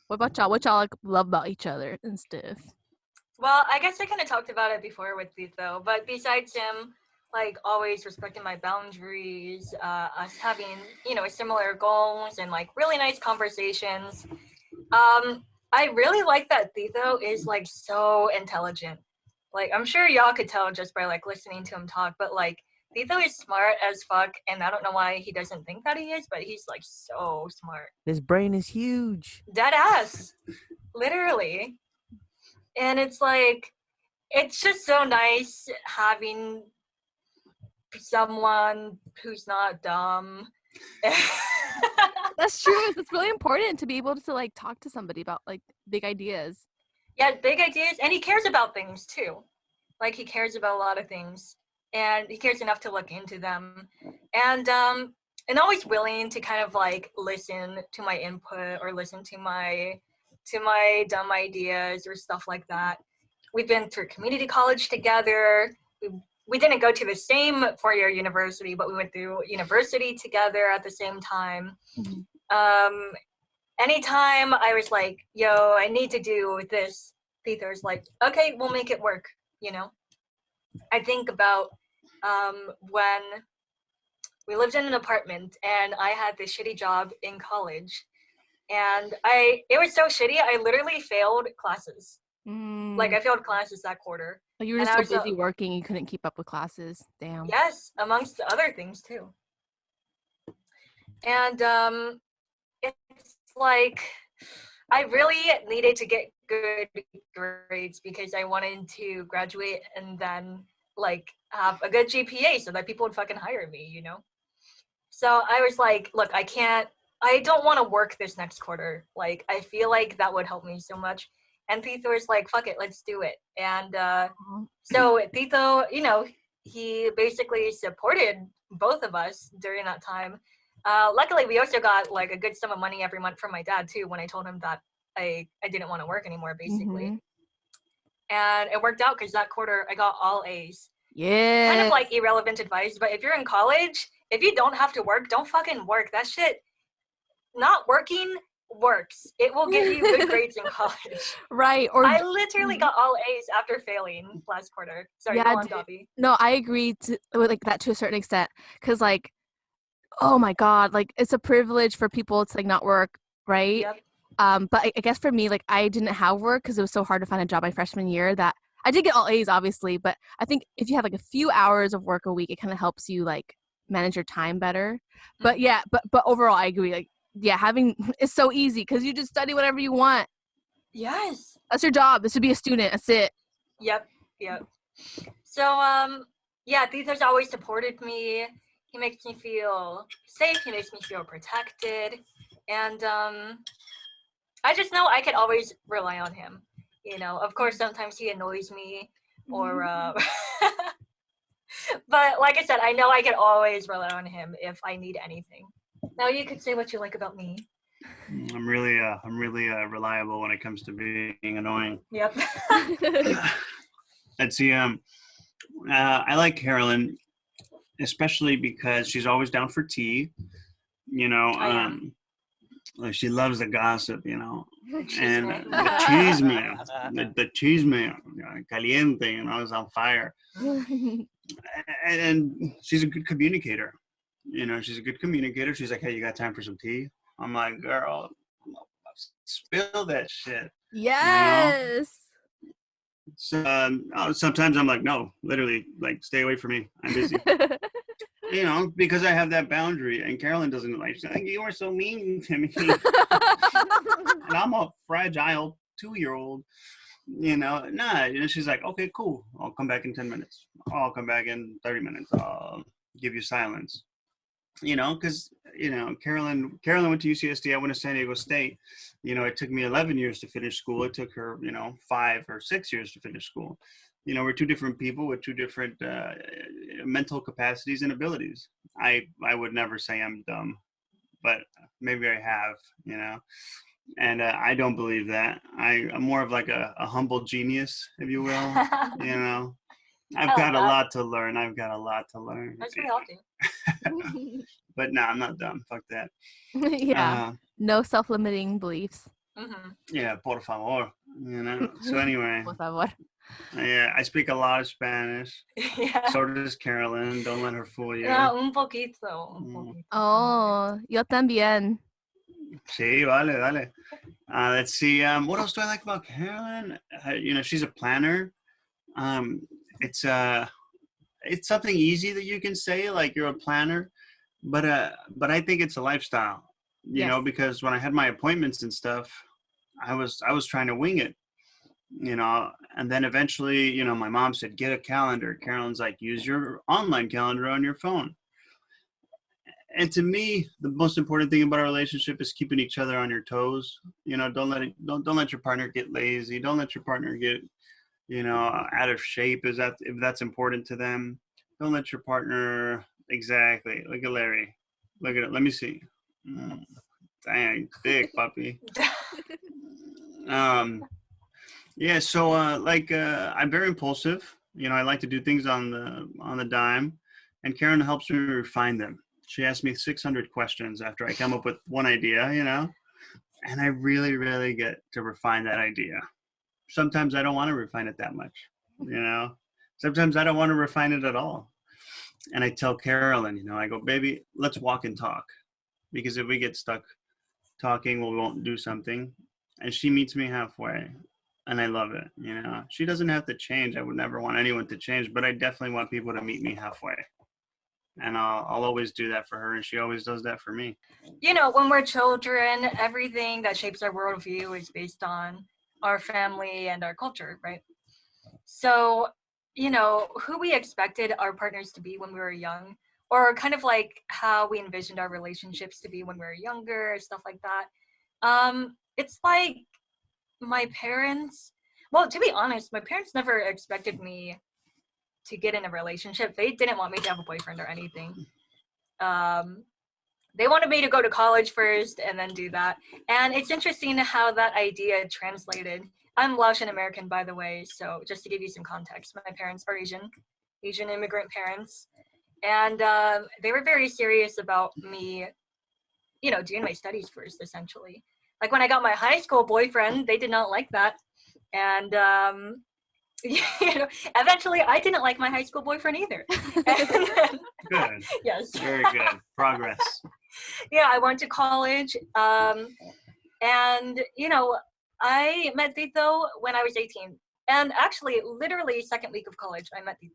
What about y'all? What y'all like, love about each other and stuff? Well, I guess I kind of talked about it before with Tito, but besides him, like always respecting my boundaries, us having similar goals and like really nice conversations. I really like that Tito is like so intelligent. Like I'm sure y'all could tell just by like listening to him talk, but like Tito is smart as fuck, and I don't know why he doesn't think that he is, but he's like so smart. His brain is huge. Dead ass, literally. And it's like, it's just so nice having someone who's not dumb. That's true. It's really important to be able to like talk to somebody about like big ideas. Yeah, big ideas, and he cares about things too. Like he cares about a lot of things, and he cares enough to look into them, and always willing to kind of like listen to my input or listen to my dumb ideas or stuff like that. We've been through community college together. We didn't go to the same four-year university, but we went through university together at the same time. Mm-hmm. Anytime I was like, yo, I need to do this, Peter's like, okay, we'll make it work, you know? I think about when we lived in an apartment and I had this shitty job in college. And it was so shitty, I literally failed classes. Like I failed classes that quarter. Like you were just so busy working, you couldn't keep up with classes. Damn. Yes, amongst other things too. And it's like I really needed to get good grades because I wanted to graduate and then like have a good GPA so that people would fucking hire me, you know? So I was like, look, I don't want to work this next quarter. Like, I feel like that would help me so much. And Tito was like, fuck it, let's do it. And so Tito, he basically supported both of us during that time. Luckily, we also got like a good sum of money every month from my dad too when I told him that I didn't want to work anymore, basically. Mm-hmm. And it worked out because that quarter I got all A's. Yeah. Kind of like irrelevant advice, but if you're in college, if you don't have to work, don't fucking work. That shit, not working works. It will give you good grades in college. Right. Or I literally got all A's after failing last quarter. Sorry, yeah, go on, Davy. No, I agree with like that to a certain extent. Because like, oh my God, like it's a privilege for people to like not work right? Yep. But I guess for me, like, I didn't have work because it was so hard to find a job my freshman year that I did get all A's, obviously, but I think if you have like a few hours of work a week, it kind of helps you like manage your time better. But yeah, but overall, I agree. Like, yeah, having it's so easy because you just study whatever you want. Yes. That's your job. Is to be a student. That's it. Yep. So yeah, Theater's always supported me. He makes me feel safe. He makes me feel protected, and I just know I could always rely on him. Of course, sometimes he annoys me, or but like I said, I know I could always rely on him if I need anything. Now you could say what you like about me. I'm really reliable when it comes to being annoying. Yep. Let's see. I like Carolyn, especially because she's always down for tea. Like she loves the gossip, and the cheese man, caliente, is on fire. And she's a good communicator. She's a good communicator. She's like, hey, you got time for some tea? I'm like, girl, spill that shit. Yes. So, sometimes I'm like, no, literally, like, stay away from me. I'm busy. Because I have that boundary, and Carolyn doesn't like. She's like, you are so mean to me, and I'm a fragile 2-year-old. Nah. She's like, okay, cool. I'll come back in 10 minutes. I'll come back in 30 minutes. I'll give you silence. Because Carolyn went to UCSD. I went to San Diego State. It took me 11 years to finish school. It took her 5 or 6 years to finish school. We're two different people with two different mental capacities and abilities. I would never say I'm dumb, but maybe I have, and I don't believe that. I'm more of like a humble genius, if you will. I've got a lot to learn. That's pretty healthy. But no, I'm not dumb. Fuck that. Yeah. No self-limiting beliefs. Yeah, por favor. So anyway. Por favor. Yeah, I speak a lot of Spanish. Yeah. So does Carolyn. Don't let her fool you. Un poquito. Oh, yo también. Sí, vale, dale. Let's see. What else do I like about Carolyn? She's a planner. It's something easy that you can say, like you're a planner, but I think it's a lifestyle. Because when I had my appointments and stuff, I was trying to wing it. And then eventually, my mom said, get a calendar. Carolyn's like, use your online calendar on your phone. And to me, the most important thing about our relationship is keeping each other on your toes. Don't let your partner get lazy. Don't let your partner get, out of shape. If that's important to them. Don't let your partner, exactly. Look at Larry. Look at it. Let me see. Dang, thick puppy. Yeah, so I'm very impulsive. I like to do things on the dime, and Karen helps me refine them. She asks me 600 questions after I come up with one idea, and I really, really get to refine that idea. Sometimes I don't want to refine it that much, Sometimes I don't want to refine it at all. And I tell Carolyn, I go, baby, let's walk and talk, because if we get stuck talking, we won't do something. And she meets me halfway. And I love it. She doesn't have to change. I would never want anyone to change, but I definitely want people to meet me halfway. And I'll always do that for her, and she always does that for me. When we're children, everything that shapes our worldview is based on our family and our culture, right? So, who we expected our partners to be when we were young, or kind of like how we envisioned our relationships to be when we were younger, stuff like that. It's like my parents, well, to be honest, my parents never expected me to get in a relationship. They didn't want me to have a boyfriend or anything. They wanted me to go to college first and then do that. And it's interesting how that idea translated. I'm Laotian American, by the way, so just to give you some context, my parents are Asian immigrant parents. And they were very serious about me, doing my studies first, essentially. Like when I got my high school boyfriend, they did not like that. And eventually I didn't like my high school boyfriend either. Then, good. Yes. Very good. Progress. Yeah, I went to college. And, I met Tito when I was 18. And actually, literally second week of college, I met Tito.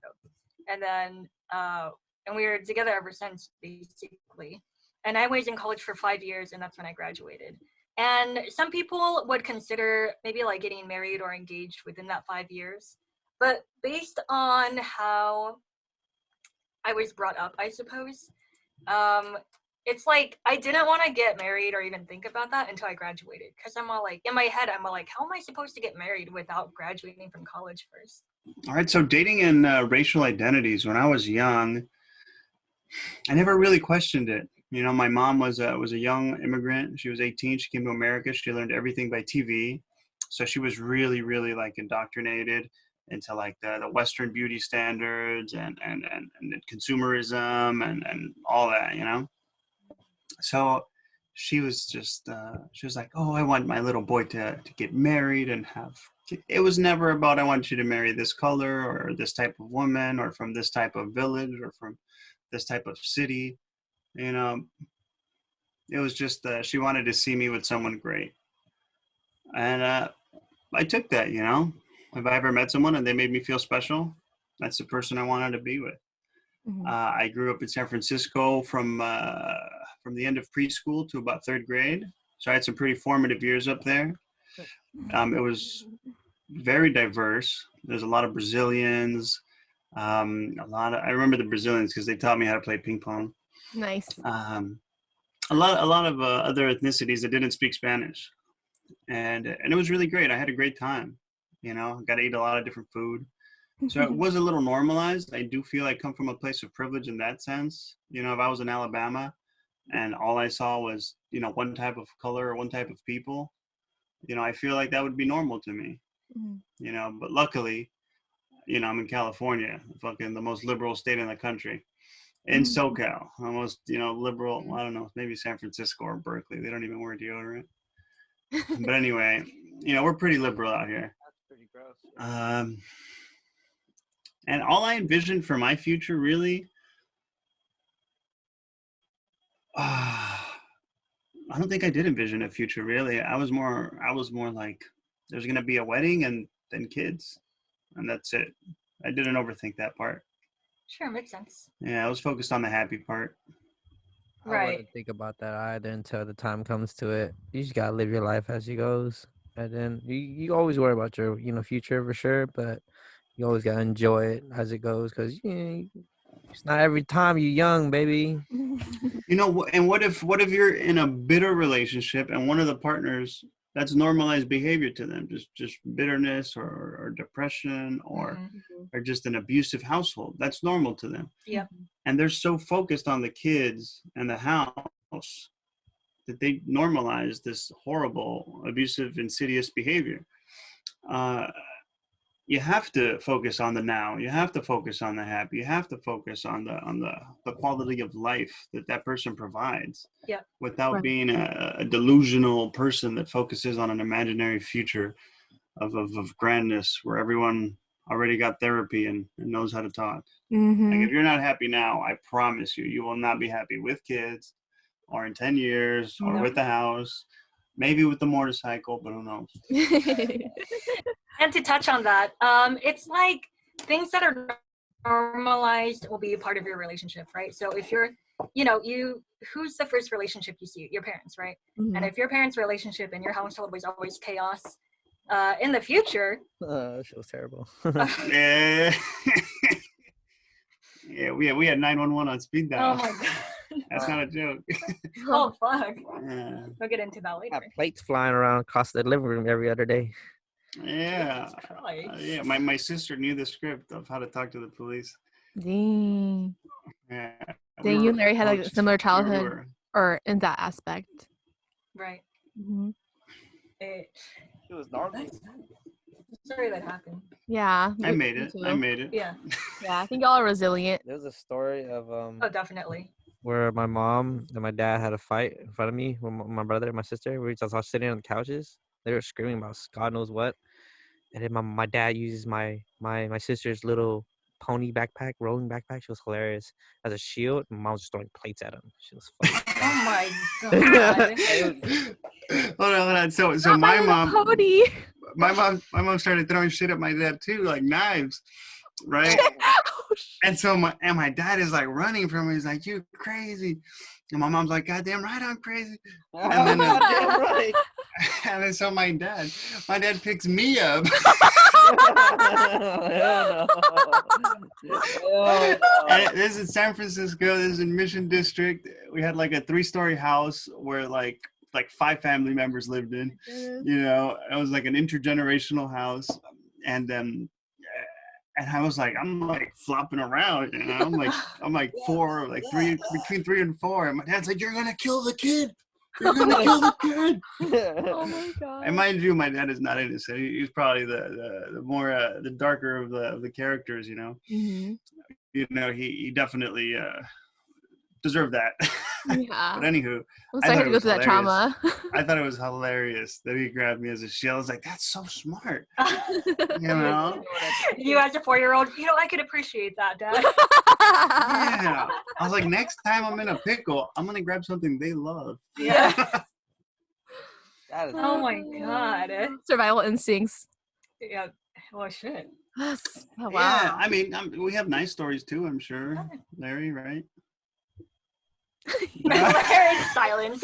And then, and we were together ever since, basically. And I was in college for 5 years, and that's when I graduated. And some people would consider maybe like getting married or engaged within that 5 years. But based on how I was brought up, I suppose, it's like I didn't want to get married or even think about that until I graduated. Because I'm all like, in my head, I'm all like, how am I supposed to get married without graduating from college first? All right, so dating and racial identities. When I was young, I never really questioned it. My mom was a young immigrant. She was 18. She came to America. She learned everything by TV. So she was really, really like indoctrinated into like the Western beauty standards and consumerism and all that. So she was just she was like, oh, I want my little boy to get married and have. It was never about I want you to marry this color or this type of woman or from this type of village or from this type of city. It was just she wanted to see me with someone great, and I took that. If I ever met someone and they made me feel special, that's the person I wanted to be with. Mhm. I grew up in San Francisco from the end of preschool to about third grade, so I had some pretty formative years up there. It was very diverse. There's a lot of Brazilians. I remember the Brazilians because they taught me how to play ping pong. Nice. A lot of other ethnicities that didn't speak Spanish, and it was really great. I had a great time. Got to eat a lot of different food. So it was a little normalized. I do feel I come from a place of privilege in that sense. If I was in Alabama and all I saw was, one type of color or one type of people, I feel like that would be normal to me. Mhm. But luckily, I'm in California, fucking the most liberal state in the country. In SoCal, almost, liberal, I don't know, maybe San Francisco or Berkeley. They don't even wear deodorant. But anyway, we're pretty liberal out here. That's pretty gross. And all I envisioned for my future, really, I don't think I did envision a future, really. I was more like, there's going to be a wedding and then kids, and that's it. I didn't overthink that part. Sure, makes sense. Yeah, I was focused on the happy part. I Right. wouldn't think about that either until the time comes to it. You just gotta live your life as it goes, and then you always worry about your future for sure, but you always gotta enjoy it as it goes because it's not every time you're young, baby. And what if you're in a bitter relationship and one of the partners, that's normalized behavior to them, just bitterness or depression or just an abusive household. That's normal to them. Yep. And they're so focused on the kids and the house that they normalize this horrible, abusive, insidious behavior. You have to focus on the now. You have to focus on the happy. You have to focus on the quality of life that person provides. Yeah. Without Right. being a delusional person that focuses on an imaginary future of grandness where everyone already got therapy and knows how to talk. Like if you're not happy now, I promise you will not be happy with kids or in 10 years or with the house, maybe with the motorcycle, but who knows? And to touch on that, it's like things that are normalized will be a part of your relationship, right? So if you're, who's the first relationship you see? Your parents, right? And if your parents' relationship in your household was always chaos, in the future. That was terrible. Yeah. Yeah, we had 911 on speed dial. Oh my god. That's not a joke. Oh fuck. Yeah. We'll get into that later. Got plates flying around across the living room every other day. Yeah. Jesus Christ. My sister knew the script of how to talk to the police. Dang. Yeah. Dang, you and Larry had a coached. similar We childhood, were- or in that aspect. Right. It was normal. Sorry that happened. Yeah. I made me it. too. I made it. Yeah. Yeah, I think y'all are resilient. There's a story of Oh, definitely. where my mom and my dad had a fight in front of me with my brother and my sister. We were just all sitting on the couches. They were screaming about God knows what. And then my dad uses my sister's little pony backpack, rolling backpack. She was hilarious as a shield. My mom was just throwing plates at him. She was funny. Oh my god. Hold on. Yeah, so Not my little mom, pony. my mom started throwing shit at my dad too, like knives, right? Oh, And so my dad is like running from me. He's like, "You crazy?" And my mom's like, "Goddamn right, I'm crazy." And then Goddamn right. and then so my dad picks me up. Hell no. Hell no. And this is San Francisco. This is in Mission District. We had like a 3-story house where like 5 family members lived in. You know, it was like an intergenerational house, and I was like, I'm like flopping around, you know. I'm like 4, like 3, between 3 and 4, and my dad's like, "You're gonna kill the kid. You're gonna kill the kid." Oh my god. And mind you, my dad is not innocent. He's probably the more the darker of the characters, you know. Mm-hmm. You know, he definitely deserved that. Yeah. But anywho, I'm I sorry I thought had it to go was through that hilarious. trauma. I thought it was hilarious that he grabbed me as a shield. I was like, "That's so smart," you know. You as a 4-year-old, I could appreciate that, Dad. Yeah. I was like, next time I'm in a pickle, I'm gonna grab something they love. Yeah. That is Oh my god. Survival instincts. Yeah. Well, shit. Oh, wow. Yeah, I mean, we have nice stories too, I'm sure. Larry, right? Larry's silence.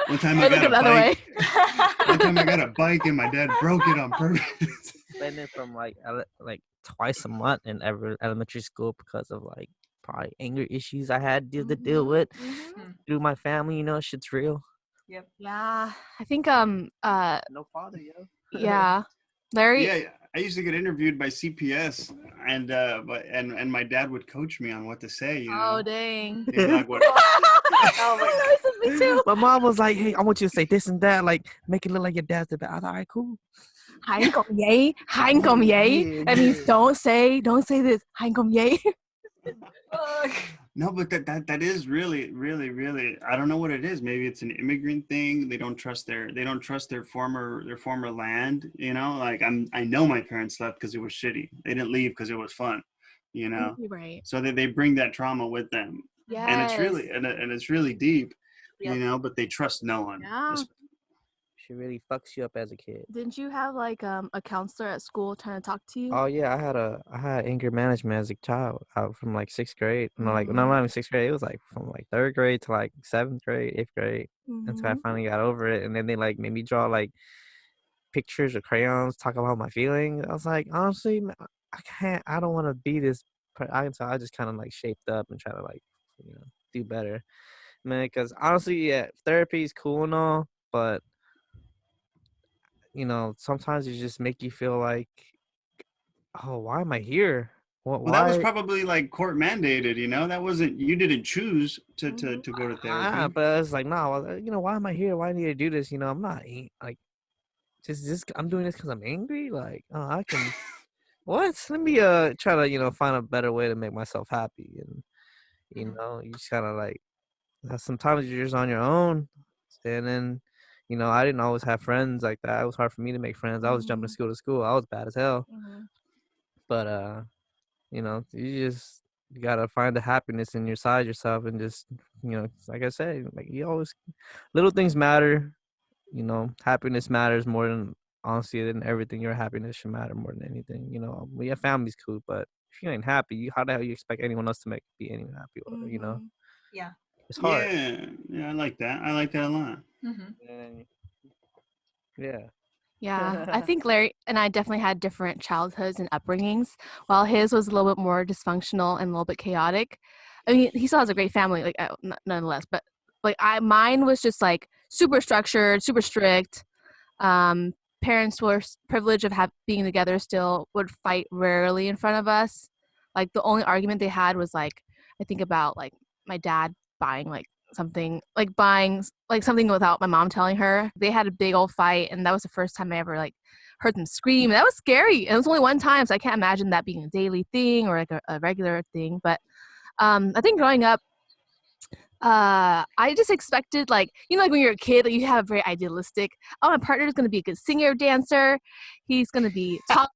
One time I I look got a the other way. bike. One time I got a bike and my dad broke it on purpose. spending from like twice a month in elementary school because of like probably anger issues I had to deal with through my family. You know, shit's real. Yep. Yeah. I think No father, yo. yeah. Larry. Yeah, I used to get interviewed by CPS, and and my dad would coach me on what to say. You know, Oh dang. He'd be like, "What?" Oh my god. Me too. My mom was like, "Hey, I want you to say this and that, like make it look like your dad's the bad." I was like, "All right, cool." Hangom yay. That means don't say this. Hangom yay. Fuck. No, but that is really, really, really. I don't know what it is. Maybe it's an immigrant thing. They don't trust their former land. You know, like I know my parents left because it was shitty. They didn't leave because it was fun. You know, You're right. so they bring that trauma with them, Yes. and it's really and it's really deep. Yep. You know, but they trust no one. Yeah. She really fucks you up as a kid. Didn't you have like a counselor at school trying to talk to you? Oh yeah, I had anger management as a child from like 6th grade. No, like not even 6th grade. It was like from like 3rd grade to like 7th grade, 8th grade, until I finally got over it. And then they like made me draw like pictures or crayons, talk about my feelings. I was like, honestly, I can't. I don't want to be this. I just kind of like shaped up and try to like do better, man. Because honestly, yeah, therapy is cool and all, but sometimes it just make you feel like, oh, why am I here? Well, that was probably like court mandated, you know. That wasn't, you didn't choose to go to therapy. But it's like, no, why am I here? Why do I need to do this? I'm not like, just I'm doing this because I'm angry. Like, I can, what? Let me try to find a better way to make myself happy. And you just kind of like, sometimes you're just on your own, and then. I didn't always have friends like that. It was hard for me to make friends. I was jumping school to school. I was bad as hell. But you gotta find the happiness inside yourself, and just like I said, like you always, little things matter. Happiness matters more than honestly than everything. Your happiness should matter more than anything. We have family's cool, but if you ain't happy, how the hell you expect anyone else to be anyone happy? Yeah. It's hard. Yeah, I like that. I like that a lot. Yeah, I think Larry and I definitely had different childhoods and upbringings. While his was a little bit more dysfunctional and a little bit chaotic. I mean, he still has a great family, like nonetheless. But like mine was just like super structured, super strict. Parents were privileged of being together still, would fight rarely in front of us. Like the only argument they had was like, I think about like my dad buying something without my mom telling her. They had a big old fight, and that was the first time I ever like heard them scream. And that was scary. And it was only one time, so I can't imagine that being a daily thing or like a regular thing. But I think growing up, I just expected like when you're a kid, like, you have a very idealistic. Oh, my partner's gonna be a good singer, dancer. He's gonna be tall,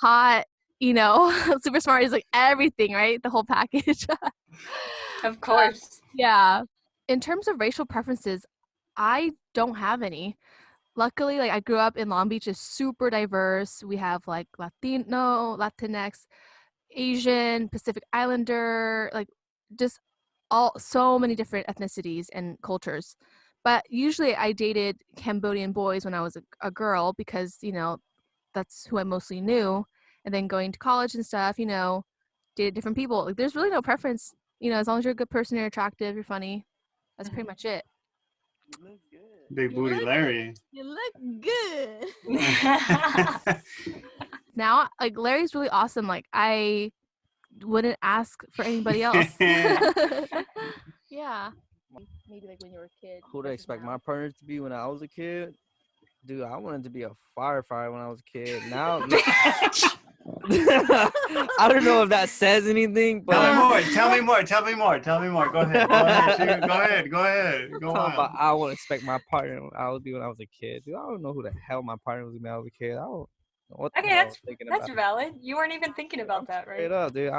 hot. Super smart. He's like everything, right? The whole package. Of course. Yeah. In terms of racial preferences, I don't have any. luckily, like I grew up in Long Beach is super diverse. We have like Latino, Latinx, Asian, Pacific Islander, like just all so many different ethnicities and cultures. But usually I dated Cambodian boys when I was a girl because, that's who I mostly knew. And then going to college and stuff, dated different people. Like there's really no preference, as long as you're a good person, you're attractive, you're funny. That's pretty much it. You look good. Big booty Larry. You look good. Now, like Larry's really awesome. Like I wouldn't ask for anybody else. Yeah. Maybe like when you were a kid. Who do I expect my partner to be when I was a kid? Dude, I wanted to be a firefighter when I was a kid. Now, I don't know if that says anything, but Tell me more. Go ahead. Go ahead. Go on. I would expect my partner I would be when I was a kid. Dude, I don't know who the hell my partner was when I was a kid. I don't know what the Okay, hell I was thinking that's about. valid. You weren't even thinking about that, right? Straight up, dude.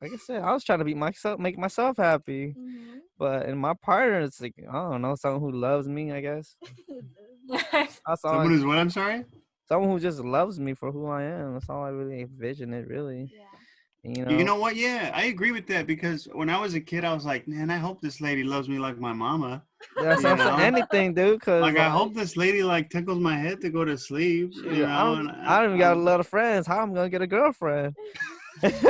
Like I said, I was trying to make myself happy. Mm-hmm. But in my partner, it's like, I don't know, someone who loves me, I guess. That's all Someone who's what? I'm sorry? someone who just loves me for who I am. That's all I really envision it, really. Yeah. And, You know what? Yeah, I agree with that because when I was a kid, I was like, man, I hope this lady loves me like my mama. that's you not know? anything, dude. Cause Like, I hope this lady like tickles my head to go to sleep. shoot, You know, I don't even got a lot of friends. How am I gonna get a girlfriend? That's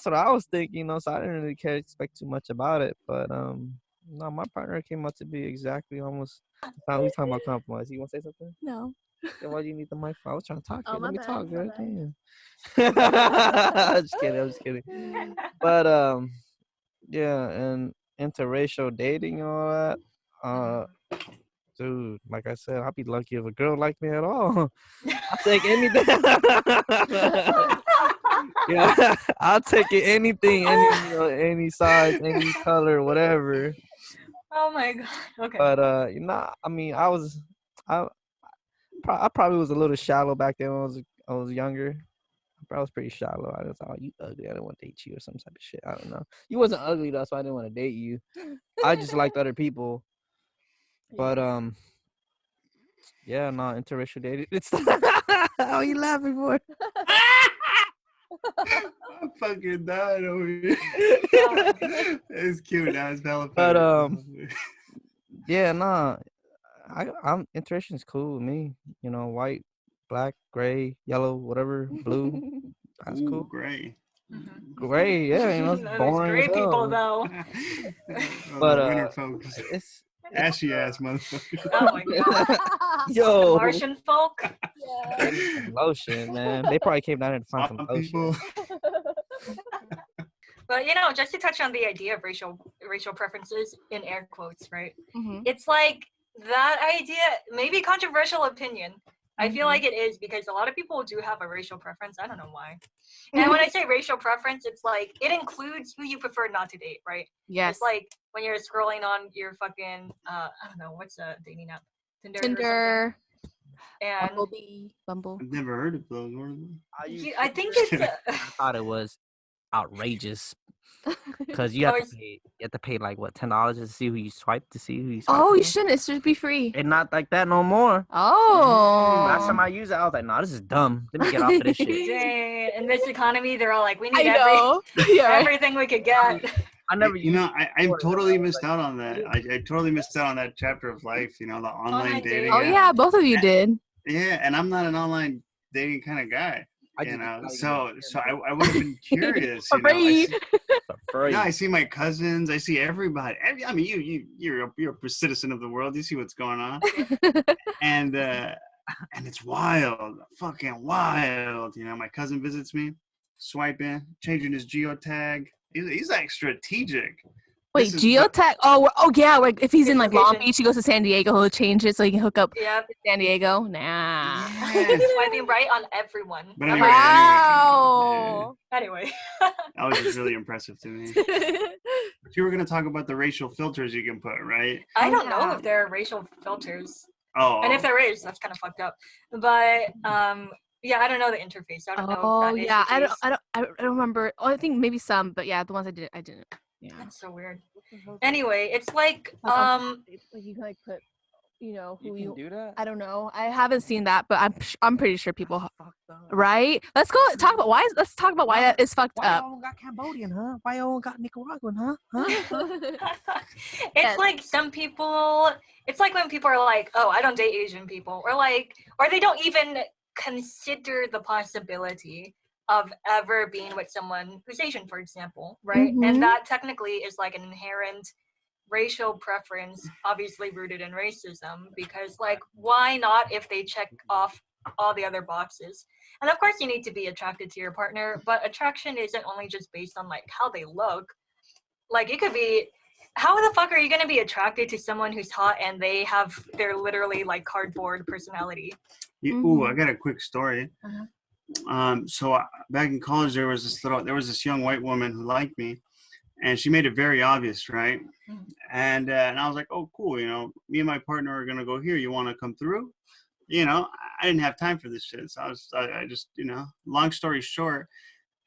what I was thinking, so I didn't really expect too much about it. But no, my partner came out to be exactly almost. Now he's talking about compromise. You want to say something? No. Yeah, why do you need the mic for? I was trying to talk. Oh, Let my me bad, talk, my girl. bad. Damn. I'm just kidding. But yeah, and interracial dating and all that. Dude, like I said, I'd be lucky if a girl liked me at all. I'll take anything. Yeah, I'll take it. Anything, any size, any color, whatever. Oh my god. Okay. But I mean, I probably was a little shallow back then when I was younger. I was pretty shallow. I just thought, you ugly. I didn't want to date you or some type of shit. I don't know. You wasn't ugly though, so I didn't want to date you. I just liked other people. But yeah, no, interracial dating. It's how you laughing for? I'm fucking dying over here. It's cute. Now it's hella But funny. yeah, nah. I'm interracial is cool with me. White, black, gray, yellow, whatever, blue. That's Ooh, cool. gray. Gray, yeah, it's Those boring gray as hell. people though. But winter folks. it's Ashy ass motherfucker. Oh my god. The yo Martian folk. lotion, man. They probably came down here to find some Swamp lotion. people. But just to touch on the idea of racial preferences in air quotes, right? Mm-hmm. It's like that idea, maybe controversial opinion. I feel like it is because a lot of people do have a racial preference. I don't know why. And when I say racial preference, it's like it includes who you prefer not to date, right? Yes. It's like when you're scrolling on your fucking I don't know, what's a dating app? Tinder. Or Tinder. and Bumble. I've never heard of those. What are they? I think it's I thought it was outrageous because you have to pay like what, $10 to see who you swipe to see who you swipe. Oh, you on? shouldn't. It should be free. It's not like that no more. Oh. Last time I used it, I was like, nah, this is dumb. Let me get off of this shit. dang, in this economy, they're all like, we need I know. Yeah, right. everything we could get. I never used I totally missed out on that. I totally missed out on that chapter of life, the online dating. Oh, yeah, both of you did. Yeah, and I'm not an online dating kind of guy. So I would have been curious. I see my cousins. I see everybody. I mean, you're a citizen of the world. You see what's going on, and it's wild, fucking wild. My cousin visits me, swiping, changing his geotag. He's like strategic. Wait, geotag? Oh yeah. Like if he's in like Long Beach, he goes to San Diego. He'll change it so he can hook up. Yeah. San Diego. Nah. Yes. Swiping right on everyone. But anyway, Wow. Anyway. That was just really impressive to me. But you were gonna talk about the racial filters you can put, right? I don't know if there are racial filters. Oh. And if there is, that's kind of fucked up. But yeah, I don't know the interface. I don't know if that is yeah. the case. I don't remember. Oh, I think maybe some, but yeah, the ones I didn't. Yeah. That's so weird. Anyway, it's like like you can like put you know, who You can do that. I don't know. I haven't seen that, but I'm pretty sure people, Fucked up. right? Let's talk about why that is fucked Why up. y'all got Cambodian, huh? Why y'all got Nicaraguan, huh? Huh? It's Yes. like some people, it's like when people are like, oh, I don't date Asian people, or they don't even consider the possibility of ever being with someone who's Asian, for example, right? Mhm. And that technically is like an inherent racial preference, obviously rooted in racism, because like, why not if they check off all the other boxes? And of course you need to be attracted to your partner, but attraction isn't only just based on like how they look. Like it could be, how the fuck are you gonna be attracted to someone who's hot and they're literally like cardboard personality? Ooh, I got a quick story. Uh-huh. So back in college, there was this young white woman who liked me, and she made it very obvious, right? And I was like, oh, cool, you know, me and my partner are gonna go here. You want to come through? You know, I didn't have time for this shit, so I just, you know, long story short,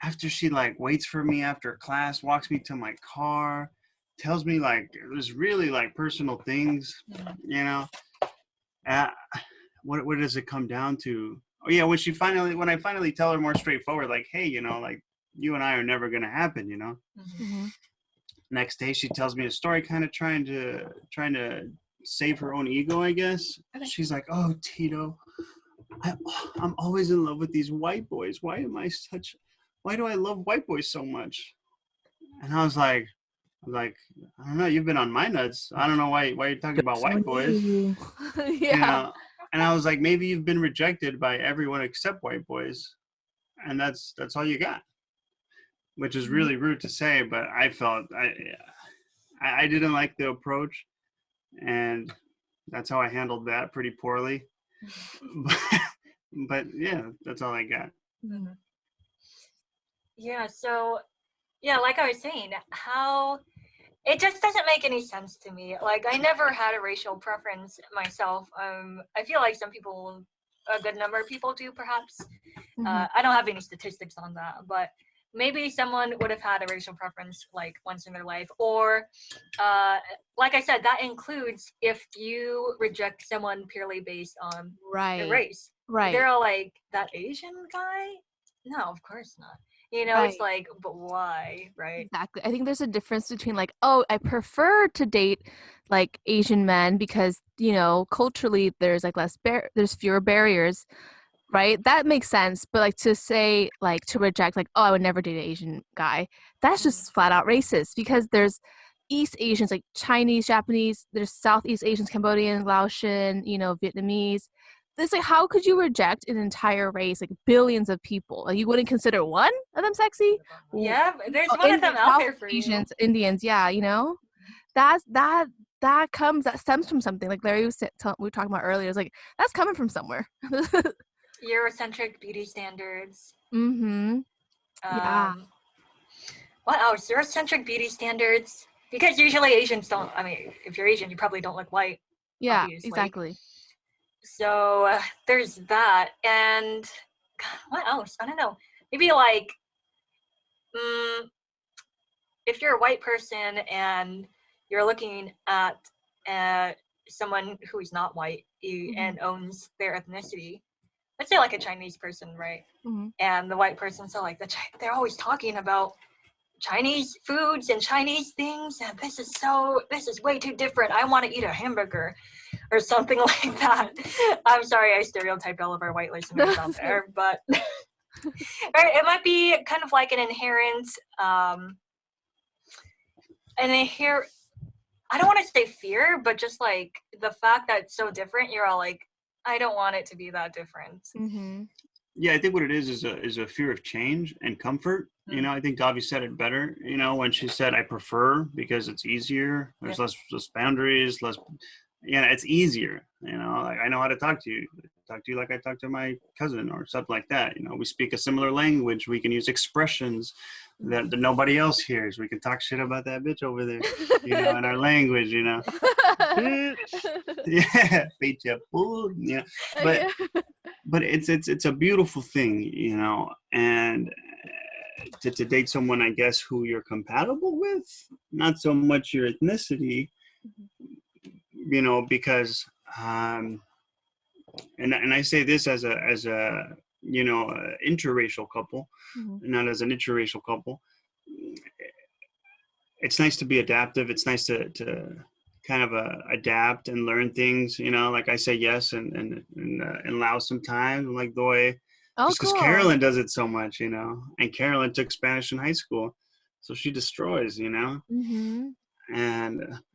after she like waits for me after class, walks me to my car, tells me like there's really like personal things, you know. Uh, what does it come down to? Oh yeah, when I finally tell her more straightforward, like, hey, you know, like you and I are never gonna happen, you know. Mm-hmm. Next day, she tells me a story, kind of trying to save her own ego, I guess. Okay. She's like, oh, Tito, I'm always in love with these white boys. Why do I love white boys so much? And I was like, I don't know. You've been on my nuts. I don't know why you're talking about white boys. You Yeah. know. And I was like, maybe you've been rejected by everyone except white boys, and that's all you got. Which is really rude to say, but I felt I didn't like the approach, and that's how I handled that pretty poorly. But yeah, that's all I got. Yeah, so yeah, like I was saying, how it just doesn't make any sense to me. Like I never had a racial preference myself. I feel like some people, a good number of people do perhaps. I don't have any statistics on that, but maybe someone would have had a racial preference like once in their life, or like I said, that includes if you reject someone purely based on their race. Right. They're all like, that Asian guy? No, of course not. You know, it's like, but why, right? Exactly. I think there's a difference between like, oh, I prefer to date like Asian men because, you know, culturally there's like there's fewer barriers, right? That makes sense. But like to say like to reject like, oh, I would never date an Asian guy, that's just flat out racist because there's East Asians like Chinese, Japanese, there's Southeast Asians, Cambodian, Laotian, you know, Vietnamese. It's like, how could you reject an entire race, like billions of people? Like, you wouldn't consider one of them sexy? Yeah, there's one of them out there for Asians, you. Indians, yeah, you know, that stems from something. Like Larry was we were talking about earlier. It's like that's coming from somewhere. Eurocentric beauty standards. Yeah. What else? Eurocentric beauty standards. Because usually Asians don't. I mean, if you're Asian, you probably don't look white. Yeah, obviously. exactly. So there's that, and God, what else? I don't know. Maybe like, if you're a white person and you're looking at someone who is not white and owns their ethnicity, let's say like a Chinese person, right? And the white person's so like they're always talking about Chinese foods and Chinese things, and this is way too different. I want to eat a hamburger or something like that. I'm sorry I stereotyped all of our white listeners out there, but it might be kind of like an inherent I don't want to say fear, but just like the fact that it's so different, you're all like, I don't want it to be that different. Yeah, I think what it is a fear of change and comfort. You know, I think Davy said it better, you know, when she said, I prefer because it's easier. There's less boundaries, it's easier. You know, like I know how to talk to you like I talk to my cousin or something like that. You know, we speak a similar language. We can use expressions that nobody else hears. We can talk shit about that bitch over there, you know, in our language, you know. Yeah, yeah. But it's a beautiful thing, you know, and to date someone, I guess, who you're compatible with, not so much your ethnicity, you know, because And I say this as a interracial couple, not as an interracial couple. It's nice to be adaptive. It's nice to kind of adapt and learn things. Like I say yes and allow some time. Like the way, just because Carolyn does it so much, and Carolyn took Spanish in high school, so she destroys, and